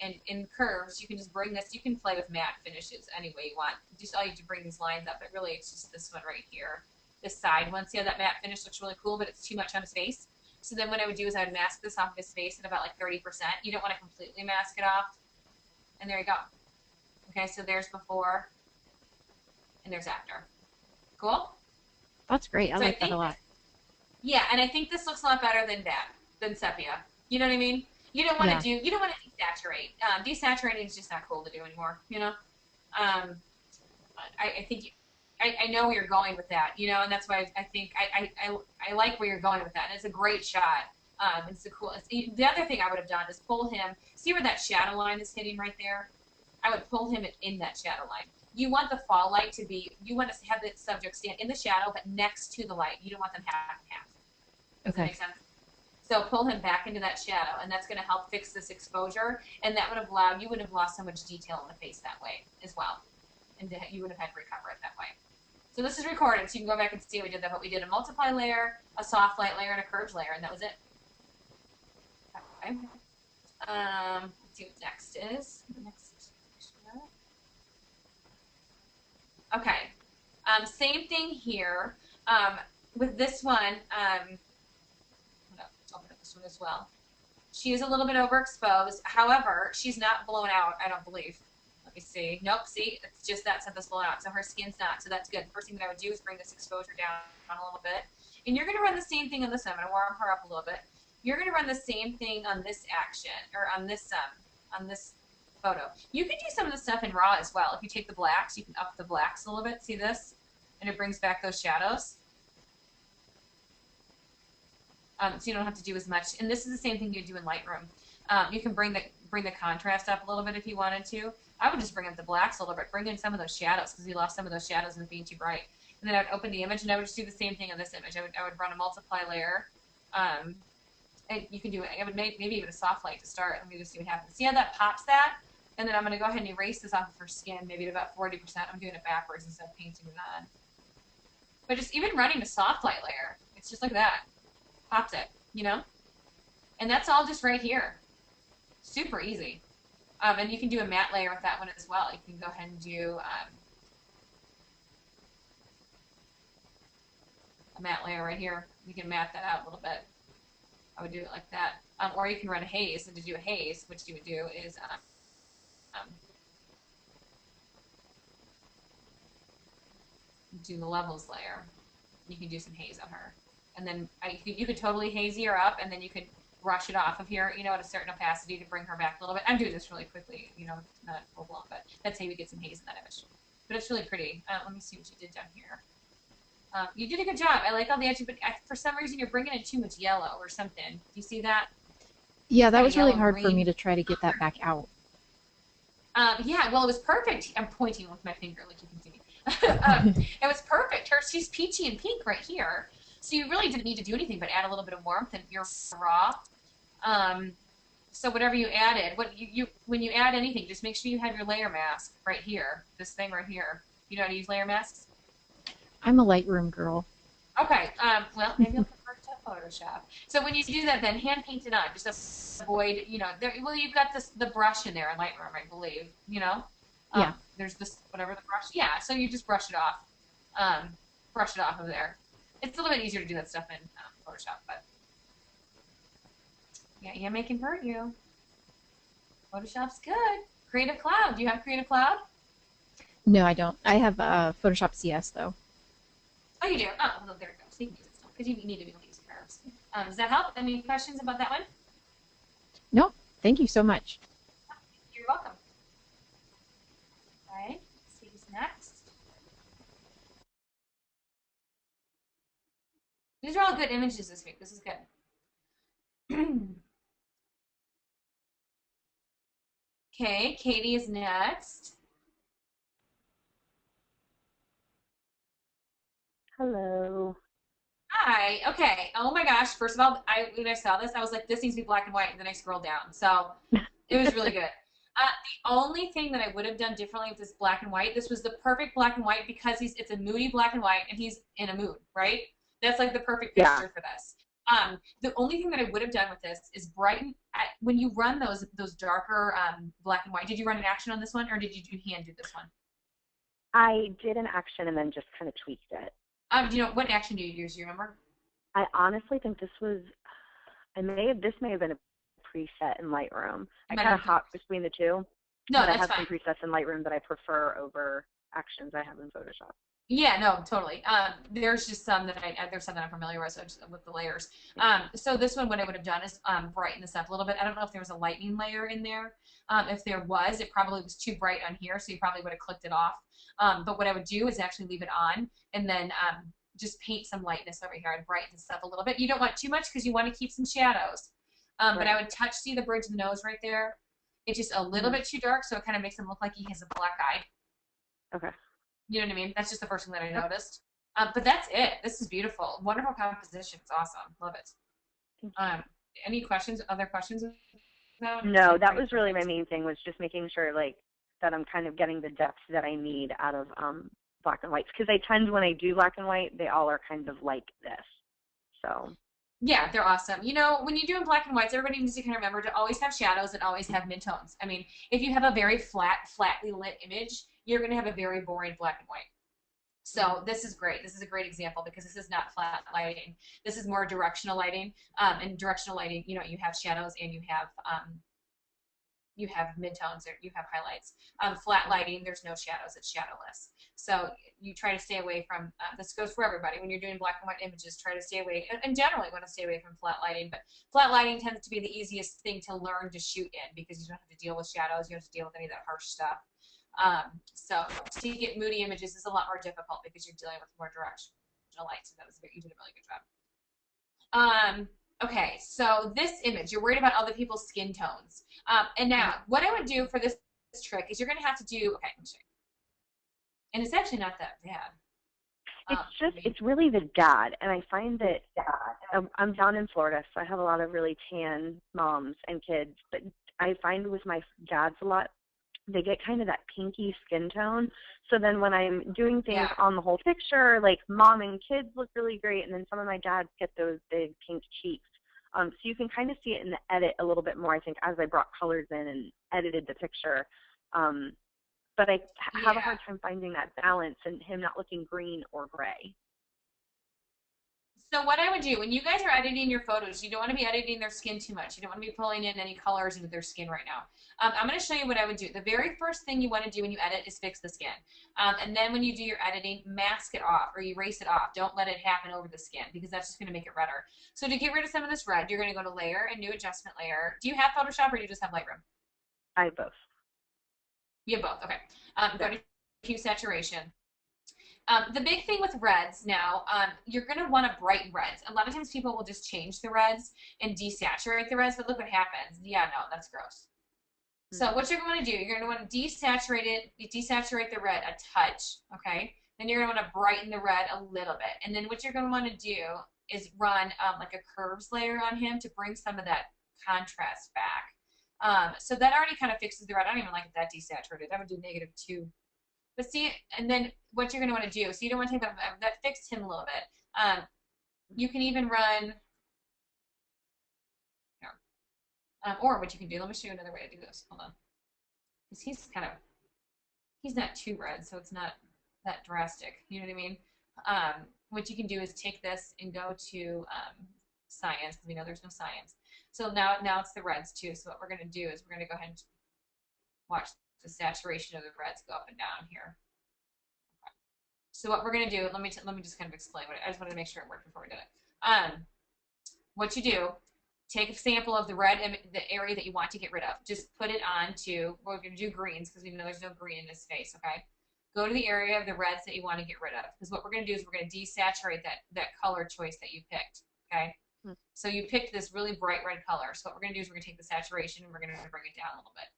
And in Curves, you can just bring this, you can play with matte finishes any way you want. Just all you have to bring these lines up, but really it's just this one right here. This side one. See how that matte finish looks really cool, but it's too much on his face? So then what I would do is I would mask this off of his face at about like 30%. You don't want to completely mask it off. And there you go. Okay, so there's before, and there's after. Cool? That's great. I So like that a lot. Yeah, and I think this looks a lot better than sepia. You know what I mean? You don't want to you don't want to desaturate. Desaturating is just not cool to do anymore, you know? I think I know where you're going with that, you know, and that's why I think I like where you're going with that. And it's a great shot. It's the coolest. The other thing I would have done is pull him. See where that shadow line is hitting right there? I would pull him in that shadow line. You want the fall light to be, you want to have the subject stand in the shadow, but next to the light. You don't want them half and half. Does that make sense? So pull him back into that shadow, and that's going to help fix this exposure, and that would have allowed, you would have lost so much detail in the face that way as well, and you would have had to recover it that way. So this is recorded, so you can go back and see we did that, but we did a multiply layer, a soft light layer, and a curves layer, and that was it. Okay. Let's see what next is. Okay. Same thing here. With this one, open up this one as well. She is a little bit overexposed. However, she's not blown out, I don't believe. Let me see. Nope, see, it's just that stuff that's blown out. So her skin's not, so that's good. The first thing that I would do is bring this exposure down a little bit. And you're going to run the same thing on this one. I'm going to warm her up a little bit. You're going to run the same thing on this action, or on this photo. You can do some of the stuff in RAW as well. If you take the blacks, you can up the blacks a little bit. See this? And it brings back those shadows. So you don't have to do as much. And this is the same thing you do in Lightroom. You can bring the contrast up a little bit if you wanted to. I would just bring up the blacks a little bit, bring in some of those shadows, because we lost some of those shadows in being too bright. And then I would open the image, and I would just do the same thing on this image. I would run a multiply layer. And you can do it. I would maybe even a soft light to start. Let me just see what happens. See how that pops that? And then I'm going to go ahead and erase this off of her skin, maybe to about 40%. I'm doing it backwards instead of painting it on. But just even running a soft light layer, it's just like that. Pops it, you know? And that's all just right here. Super easy. And you can do a matte layer with that one as well. You can go ahead and do a matte layer right here. You can matte that out a little bit. I would do it like that. Or you can run a haze. And to do a haze, what you would do is do the levels layer. You can do some haze on her. And then you could totally hazy her up, and then you could brush it off of here, you know, at a certain opacity to bring her back a little bit. I'm doing this really quickly, you know, not full blown, but that's how you get some haze in that image. But it's really pretty. Let me see what you did down here. You did a good job. I like all the edges, but for some reason you're bringing in too much yellow or something. Do you see that? Yeah, that was really hard green for me to try to get that back out. Yeah, well, it was perfect. I'm pointing with my finger, like you can see. It was perfect. She's peachy and pink right here. So you really didn't need to do anything but add a little bit of warmth and your raw. So whatever you added, when you add anything, just make sure you have your layer mask right here. This thing right here. You know how to use layer masks? I'm a Lightroom girl. Okay. Well, maybe I'll convert to Photoshop. So when you do that, then hand paint it on. Just avoid, you know. Well, you've got the brush in there in Lightroom, I believe. You know. Yeah. There's this whatever the brush. Yeah. So you just brush it off. Brush it off of there. It's a little bit easier to do that stuff in Photoshop, but yeah, EMA can hurt you. Photoshop's good. Creative Cloud. Do you have Creative Cloud? No, I don't. I have Photoshop CS though. Oh, you do? Oh, well, there it goes. So you can use it still, because you need to be able to use curves. Does that help? Any questions about that one? Nope. Thank you so much. You're welcome. All right. Let's see who's next. These are all good images this week. This is good. Okay, Katie is next. Hello. Hi. Okay. Oh my gosh. First of all, when I saw this, I was like, this needs to be black and white. And then I scrolled down. So it was really good. The only thing that I would have done differently with this black and white, this was the perfect black and white because it's a moody black and white and he's in a mood, right? That's like the perfect picture for this. The only thing that I would have done with this is brighten when you run those darker black and white. Did you run an action on this one, or did you hand do this one? I did an action and then just kind of tweaked it. Do you know what action do you use? Do you remember? I honestly think this may have been a preset in Lightroom. I kind of hop between the two. No, but that's I have fine. some presets in Lightroom that I prefer over actions I have in Photoshop. Yeah, no, totally. There's just some that there's some that I'm familiar with, so just with the layers. So this one, what I would have done is brighten this up a little bit. I don't know if there was a lightning layer in there. If there was, it probably was too bright on here, so you probably would have clicked it off. But what I would do is actually leave it on and then just paint some lightness over here and brighten this up a little bit. You don't want too much because you want to keep some shadows. Right. But I would see the bridge of the nose right there. It's just a little bit too dark, so it kind of makes him look like he has a black eye. Okay. You know what I mean? That's just the first thing that I noticed. But that's it. This is beautiful. Wonderful composition. It's awesome. Love it. Any questions? Other questions? No, that was really my main thing, was just making sure that I'm kind of getting the depth that I need out of black and whites. Because I tend, when I do black and white, they all are kind of like this. So. Yeah, they're awesome. You know, when you're doing black and whites, everybody needs to kind of remember to always have shadows and always have midtones. I mean, if you have a very flatly lit image, you're going to have a very boring black and white. So this is great. This is a great example because this is not flat lighting. This is more directional lighting. And directional lighting, you know, you have shadows and you have midtones or you have highlights. Flat lighting, there's no shadows. It's shadowless. So you try to stay away from, this goes for everybody. When you're doing black and white images, try to stay away, and generally want to stay away from flat lighting. But flat lighting tends to be the easiest thing to learn to shoot in because you don't have to deal with shadows. You don't have to deal with any of that harsh stuff. So to get moody images is a lot more difficult because you're dealing with more directional light. So you did a really good job. Okay, so this image, you're worried about other people's skin tones. And now, what I would do for this trick is you're going to have to do, okay, let me show you. And it's actually not that bad. It's really the dad. And I find that I'm down in Florida, so I have a lot of really tan moms and kids. But I find with my dads a lot, they get kind of that pinky skin tone. So then when I'm doing things on the whole picture, like mom and kids look really great, and then some of my dads get those big pink cheeks. So you can kind of see it in the edit a little bit more, I think, as I brought colors in and edited the picture. But I have a hard time finding that balance and him not looking green or gray. So what I would do, when you guys are editing your photos, you don't want to be editing their skin too much. You don't want to be pulling in any colors into their skin right now. I'm going to show you what I would do. The very first thing you want to do when you edit is fix the skin. And then when you do your editing, mask it off or erase it off. Don't let it happen over the skin because that's just going to make it redder. So to get rid of some of this red, you're going to go to Layer and New Adjustment Layer. Do you have Photoshop or do you just have Lightroom? I have both. You have both. Okay. Go to Hue Saturation. The big thing with reds now, you're going to want to brighten reds. A lot of times people will just change the reds and desaturate the reds, but look what happens. Yeah, no, that's gross. So what you're going to do, you're going to want to desaturate the red a touch, okay? Then you're going to want to brighten the red a little bit. And then what you're going to want to do is run like a curves layer on him to bring some of that contrast back. So that already kind of fixes the red. I don't even like it that desaturated. I would do -2. But see, and then what you're going to want to do, so you don't want to take that fixed him a little bit. You can even run, here. Or what you can do, let me show you another way to do this. Hold on. Because he's not too red, so it's not that drastic. You know what I mean? What you can do is take this and go to science, because we know there's no science. So now it's the reds too. So what we're going to do is we're going to go ahead and watch the saturation of the reds go up and down here. Okay. So what we're going to do, let me just kind of explain what I just wanted to make sure it worked before we did it. What you do, take a sample of the red, the area that you want to get rid of. Just put it onto, we're going to do greens because we know there's no green in his face, okay? Go to the area of the reds that you want to get rid of, because what we're going to do is we're going to desaturate that color choice that you picked, okay? So you picked this really bright red color. So what we're going to do is we're going to take the saturation and we're going to bring it down a little bit.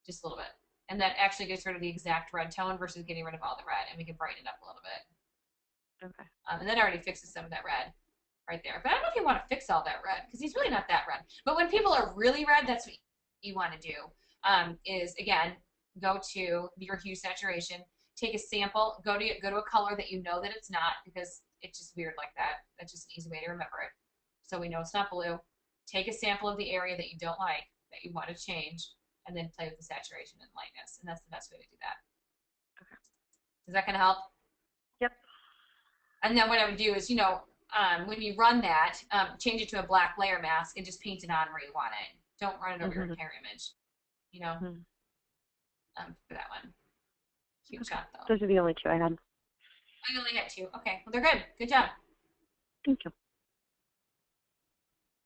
just a little bit. And that actually gets rid of the exact red tone versus getting rid of all the red, and we can brighten it up a little bit. Okay. And that already fixes some of that red right there. But I don't know if you want to fix all that red because he's really not that red. But when people are really red, that's what you want to do. Is again, go to your hue saturation, take a sample, go to a color that you know that it's not, because it's just weird like that. That's just an easy way to remember it. So we know it's not blue. Take a sample of the area that you don't like, that you want to change, and then play with the saturation and lightness. And that's the best way to do that. Okay. Is that going to help? Yep. And then what I would do is, when you run that, change it to a black layer mask and just paint it on where you want it. Don't run it over your entire image, for that one. Cute shot, though. Those are the only two I had. I only had 2. Okay, well, they're good. Good job. Thank you.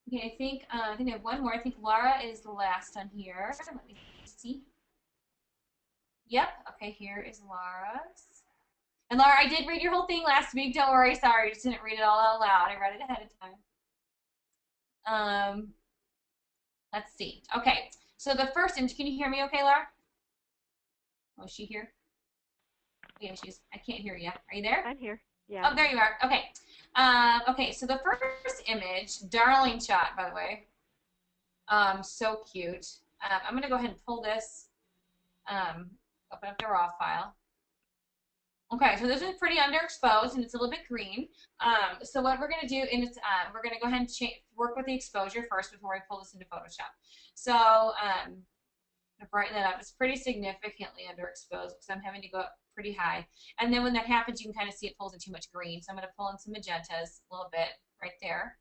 Okay, I think I have one more. I think Laura is the last on here. Let me see. Yep. Okay, here is Laura's. And Laura, I did read your whole thing last week. Don't worry. Sorry, I just didn't read it all out loud. I read it ahead of time. Let's see. Okay, so the first image. Can you hear me? Okay, Laura? Oh, is she here? Yeah, I can't hear you. Are you there? I'm here. Yeah. Oh, there you are. Okay. Okay, so the first image, darling shot, by the way. So cute. I'm going to go ahead and pull this, open up the raw file. Okay, so this is pretty underexposed, and it's a little bit green. So what we're going to do, is we're going to go ahead and work with the exposure first before we pull this into Photoshop. So to brighten that up, it's pretty significantly underexposed because I'm having to go up pretty high. And then when that happens, you can kind of see it pulls in too much green. So I'm going to pull in some magentas a little bit right there.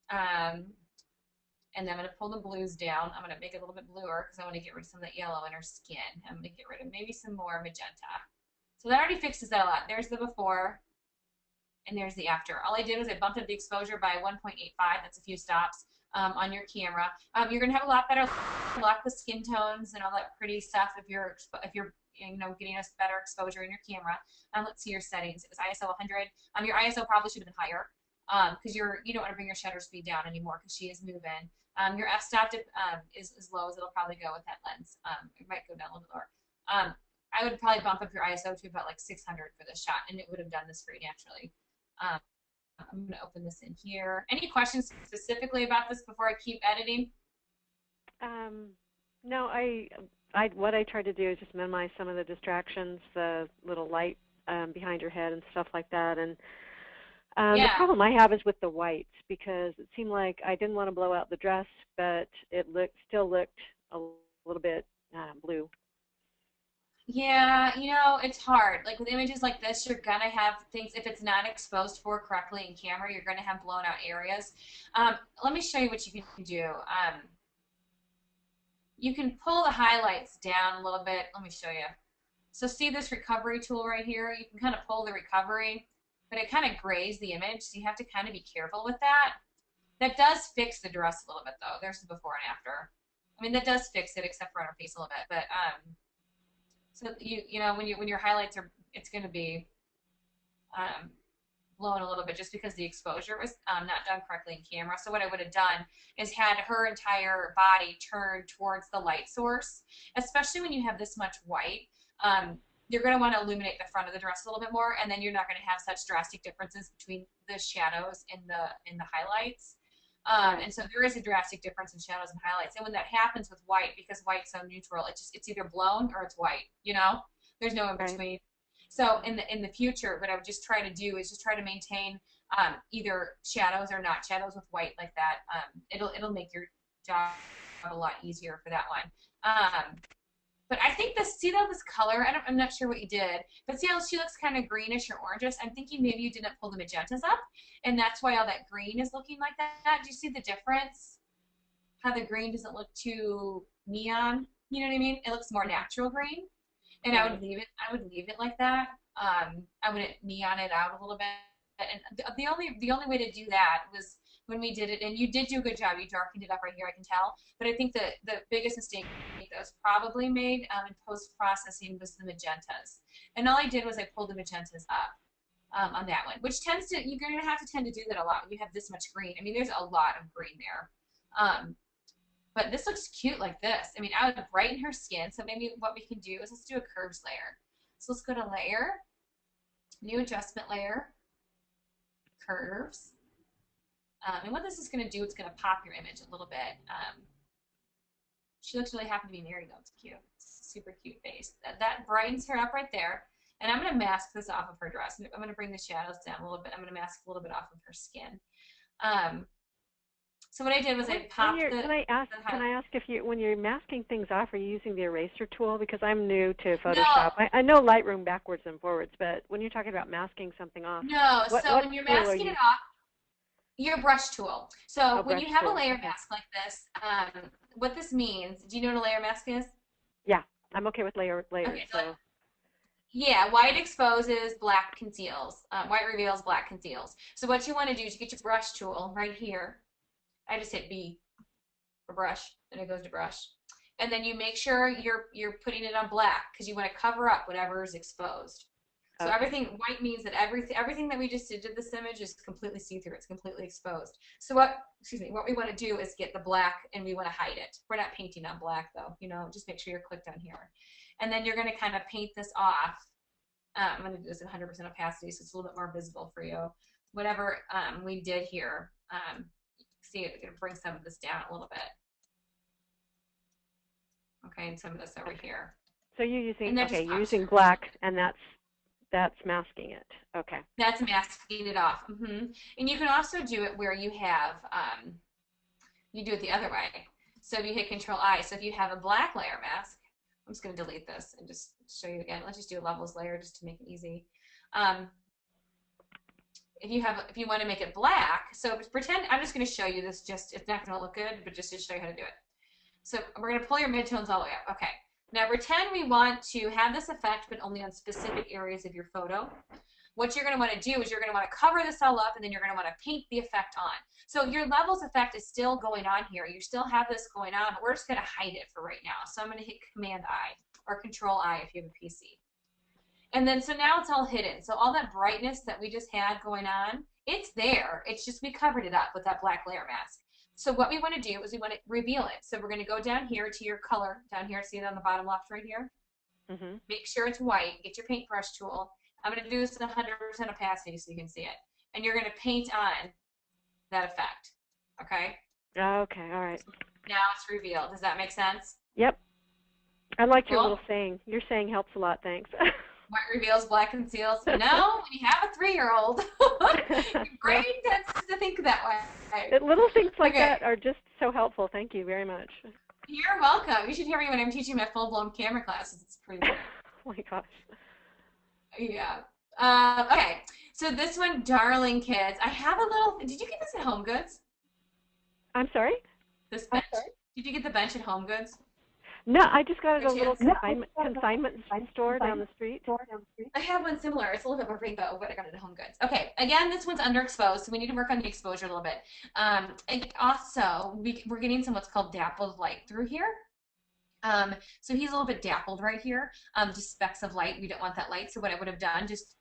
And then I'm going to pull the blues down. I'm going to make it a little bit bluer because I want to get rid of some of that yellow in her skin. I'm going to get rid of maybe some more magenta. So that already fixes that a lot. There's the before, and there's the after. All I did was I bumped up the exposure by 1.85. That's a few stops on your camera. You're going to have a lot better luck with skin tones and all that pretty stuff if you're getting us better exposure in your camera. Let's see your settings. It was ISO 100. Your ISO probably should have been higher because you don't want to bring your shutter speed down anymore because she is moving. Your f-stop is as low as it'll probably go with that lens. It might go down a little bit lower. I would probably bump up your ISO to about like 600 for this shot, and it would have done this very naturally. I'm going to open this in here. Any questions specifically about this before I keep editing? No, what I tried to do is just minimize some of the distractions, the little light behind your head and stuff like that. And the problem I have is with the whites, because it seemed like I didn't want to blow out the dress, but it still looked a little bit blue. Yeah, it's hard. Like with images like this, you're going to have things, if it's not exposed for correctly in camera, you're going to have blown out areas. Let me show you what you can do. You can pull the highlights down a little bit. Let me show you. So see this recovery tool right here? You can kind of pull the recovery, but it kind of grays the image, so you have to kind of be careful with that. That does fix the dress a little bit, though. There's the before and after. I mean, that does fix it, except for on her face a little bit, but so when your highlights are, it's going to be blown a little bit just because the exposure was not done correctly in camera. So what I would have done is had her entire body turned towards the light source, especially when you have this much white. You're going to want to illuminate the front of the dress a little bit more, and then you're not going to have such drastic differences between the shadows and the highlights. And so there is a drastic difference in shadows and highlights. And when that happens with white, because white's so neutral, it's either blown or it's white, There's no in between. Right. So in the future, what I would just try to do is just try to maintain either shadows or not shadows with white like that. It'll make your job a lot easier for that one. But I think see this color, I'm not sure what you did, but see how she looks kind of greenish or orangish? I'm thinking maybe you didn't pull the magentas up, and that's why all that green is looking like that. Do you see the difference? How the green doesn't look too neon, you know what I mean? It looks more natural green, and I would leave it like that. I wouldn't neon it out a little bit. And the only way to do that was when we did it, and you did do a good job. You darkened it up right here, I can tell. But I think the biggest mistake that was probably made in post-processing was the magentas. And all I did was I pulled the magentas up on that one, which you're going to have to tend to do that a lot when you have this much green. I mean, there's a lot of green there. but this looks cute like this. I mean, I would brighten her skin. So maybe what we can do is let's do a curves layer. So let's go to layer, new adjustment layer, curves. And what this is going to do, it's going to pop your image a little bit. She looks really happy to be married, though. It's cute. It's a super cute face. That brightens her up right there. And I'm going to mask this off of her dress. I'm going to bring the shadows down a little bit. I'm going to mask a little bit off of her skin. So what I did was I popped the... Can I ask if you, when you're masking things off, are you using the eraser tool? Because I'm new to Photoshop. No. I know Lightroom backwards and forwards, but when you're talking about masking something off... No, so when you're masking it off, your brush tool. So when you have a layer mask like this, what this means, do you know what a layer mask is? Yeah, I'm okay with layers. Okay, so. Yeah, white exposes, black conceals. White reveals, black conceals. So what you want to do is you get your brush tool right here. I just hit B for brush, and it goes to brush. And then you make sure you're putting it on black because you want to cover up whatever is exposed. So everything white means that everything that we just did to this image is completely see-through. It's completely exposed. So what we want to do is get the black and we want to hide it. We're not painting on black though. Just make sure you're clicked on here. And then you're going to kind of paint this off. I'm going to do this at 100% opacity so it's a little bit more visible for you. Whatever we did here, see it's going to bring some of this down a little bit. Okay, and some of this over here. So you're using black, and that's masking it. Okay. That's masking it off. And you can also do it where you have, you do it the other way. So if you hit Control-I, so if you have a black layer mask, I'm just going to delete this and just show you again. Let's just do a levels layer just to make it easy. If you want to make it black, so pretend, I'm just going to show you this, it's not going to look good, but just to show you how to do it. So we're going to pull your midtones all the way up. Okay. Now pretend we want to have this effect, but only on specific areas of your photo. What you're going to want to do is you're going to want to cover this all up, and then you're going to want to paint the effect on. So your levels effect is still going on here. You still have this going on, but we're just going to hide it for right now. So I'm going to hit Command-I or Control-I if you have a PC. And then so now it's all hidden. So all that brightness that we just had going on, it's there. It's just we covered it up with that black layer mask. So what we want to do is we want to reveal it. So we're going to go down here to your color, down here, see it on the bottom left right here? Make sure it's white. Get your paintbrush tool. I'm going to do this at 100% opacity so you can see it. And you're going to paint on that effect. Okay? Okay, all right. Now it's revealed. Does that make sense? Yep. I like your little saying. Your saying helps a lot, thanks. White reveals, black conceals. No, when you have a 3-year-old, your brain tends to think that way. Little things like that are just so helpful. Thank you very much. You're welcome. You should hear me when I'm teaching my full-blown camera classes. It's pretty cool. Oh my gosh. Yeah. Okay. So this one, Darling Kids. I have a little. Did you get this at Home Goods? I'm sorry? This bench. Did you get the bench at Home Goods? No, I just got it at a little consignment store down the street. I have one similar. It's a little bit more rainbow, but I got it at Home Goods. Okay, again, this one's underexposed, so we need to work on the exposure a little bit. And also, we're getting some what's called dappled light through here. So he's a little bit dappled right here, just specks of light. We don't want that light. So what I would have done, just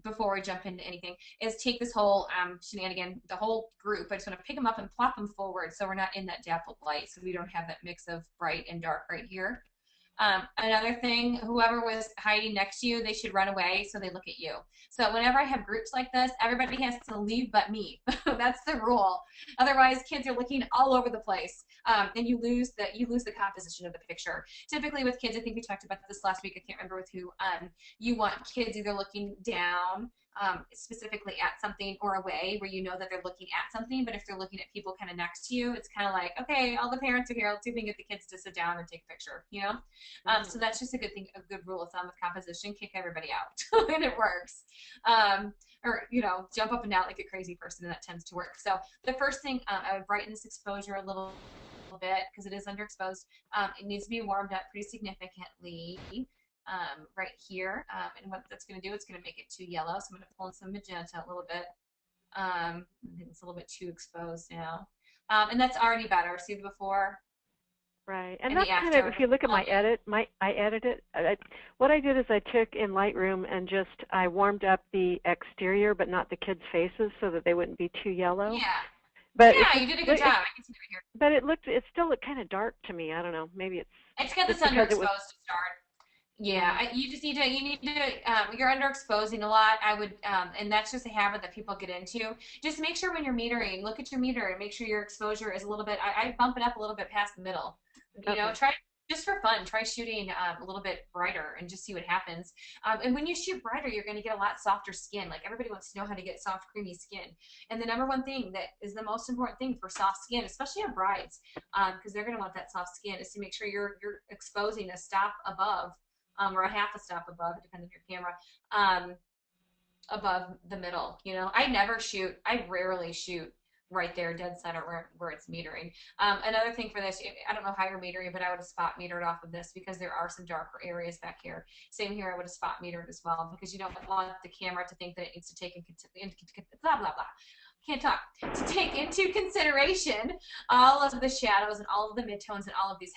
before we jump into anything, is take this whole shenanigan, the whole group. I just want to pick them up and plop them forward so we're not in that dappled light, so we don't have that mix of bright and dark right here. Another thing, whoever was hiding next to you, they should run away so they look at you. So whenever I have groups like this, everybody has to leave but me. That's the rule. Otherwise, kids are looking all over the place, and you lose the composition of the picture. Typically with kids, I think we talked about this last week, I can't remember with who, you want kids either looking down, specifically at something, or away where you know that they're looking at something. But if they're looking at people kind of next to you, it's kind of like, okay, all the parents are here, let's see if we can get the kids to sit down and take a picture, you know? So that's just a good thing, a good rule of thumb with composition. Kick everybody out and it works. Or, you know, jump up and down like a crazy person, and that tends to work. So the first thing, I would brighten this exposure a little bit because it is underexposed. It needs to be warmed up pretty significantly. Right here, and what that's going to do, it's going to make it too yellow, so I'm going to pull in some magenta a little bit. I think it's a little bit too exposed now, and that's already better. See the before? Right, and that's kind of, if you look at my edit, I edited it. What I did is I took in Lightroom and I warmed up the exterior, but not the kids' faces, so that they wouldn't be too yellow. Yeah. But yeah, you did a good job. I can see it right here. But it still looked kind of dark to me. I don't know. Maybe It's got this just because it was. underexposed to start. Yeah, you just need to, you're underexposing a lot. I would, and that's just a habit that people get into. Just make sure when you're metering, look at your meter and make sure your exposure is a little bit, I bump it up a little bit past the middle. Try, just for fun, try shooting a little bit brighter and just see what happens. And when you shoot brighter, you're going to get a lot softer skin. Like everybody wants to know how to get soft, creamy skin. And the number one thing that is the most important thing for soft skin, especially on brides, because they're going to want that soft skin, is to make sure you're exposing a stop above or a half a stop above, depending on your camera, above the middle. I rarely shoot right there, dead center where it's metering. Another thing for this, I don't know how you're metering, but I would have spot metered off of this because there are some darker areas back here. Same here, I would have spot metered as well because you don't want the camera to think that it needs to take blah, blah, blah. Can't talk. To take into consideration all of the shadows and all of the midtones and all of these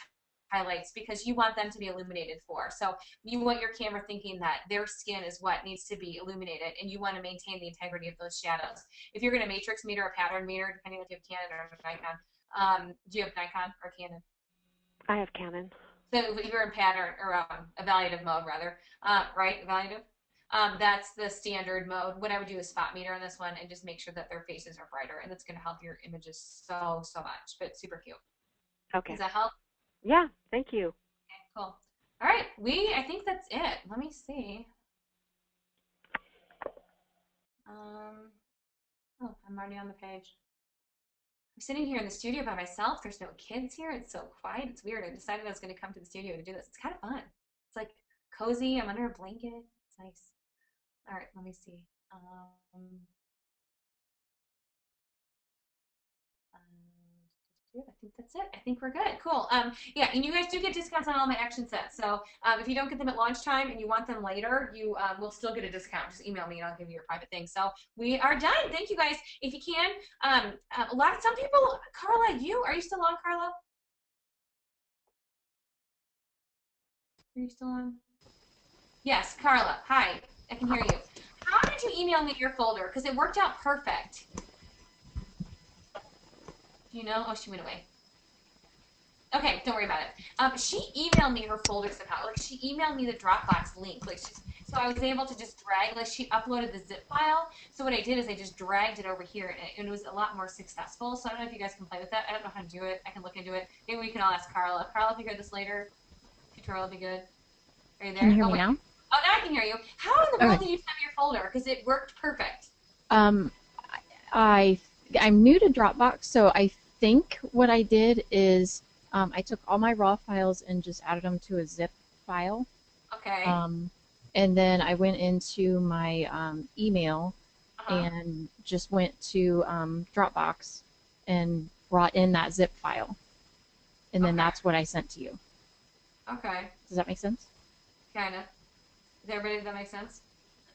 highlights because you want them to be illuminated for. So you want your camera thinking that their skin is what needs to be illuminated and you want to maintain the integrity of those shadows. If you're going to matrix meter or pattern meter, depending on if you have Canon or Nikon, do you have Nikon or Canon? I have Canon. So if you're in pattern or evaluative mode rather, right? Evaluative? That's the standard mode. What I would do is spot meter on this one and just make sure that their faces are brighter and that's going to help your images so much, but super cute. Okay. Does that help? Yeah, thank you. Okay, cool. All right, I think that's it. Let me see. Oh, I'm already on the page. I'm sitting here in the studio by myself. There's no kids here. It's so quiet. It's weird. I decided I was going to come to the studio to do this. It's kind of fun. It's like cozy. I'm under a blanket. It's nice. All right, let me see. I think that's it. I think we're good. Cool. Yeah, and you guys do get discounts on all my action sets. So if you don't get them at launch time and you want them later, you will still get a discount. Just email me and I'll give you your private thing. So we are done. Thank you guys. If you can, some people, Carla, are you still on, Carla? Are you still on? Yes, Carla. Hi. I can hear you. How did you email me your folder? Because it worked out perfect. Do you know? Oh, she went away. Okay, don't worry about it. She emailed me her folder somehow. Like she emailed me the Dropbox link. So I was able to just drag. Like she uploaded the zip file. So what I did is I just dragged it over here, and it was a lot more successful. So I don't know if you guys can play with that. I don't know how to do it. I can look into it. Maybe we can all ask Carla. Carla, if you hear this later, tutorial will be good. Are you there? Can you hear me now? Oh, now I can hear you. How in the world did you send me your folder? Because it worked perfect. I'm new to Dropbox, so I think what I did is I took all my raw files and just added them to a zip file. Okay. And then I went into my email and just went to Dropbox and brought in that zip file. And then that's what I sent to you. Okay. Does that make sense? Kind of. Does that make sense?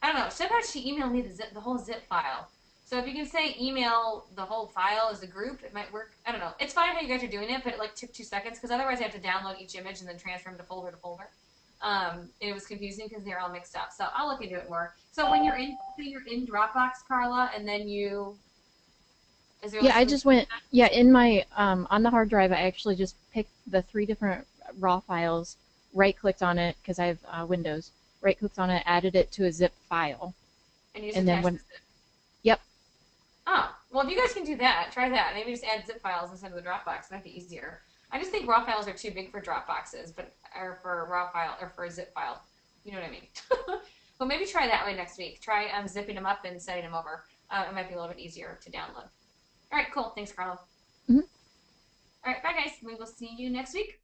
I don't know. Sometimes she emailed me the whole zip file. So if you can say email the whole file as a group, it might work. I don't know. It's fine how you guys are doing it, but it like took 2 seconds because otherwise I have to download each image and then transfer them to folder to folder. And it was confusing because they're all mixed up. So I'll look into it more. So when you're in Dropbox, Carla, and then I just went in my on the hard drive. I actually just picked the 3 different raw files, right clicked on it because I have Windows. Right clicked on it, added it to a zip file, and then when yep. Oh, well, if you guys can do that, try that. Maybe just add zip files instead of the Dropbox. That'd be easier. I just think raw files are too big for Dropboxes, or for a raw file, or for a zip file. You know what I mean? Well, maybe try that way next week. Try zipping them up and sending them over. It might be a little bit easier to download. All right, cool. Thanks, Carla. Mm-hmm. All right, bye, guys. We will see you next week.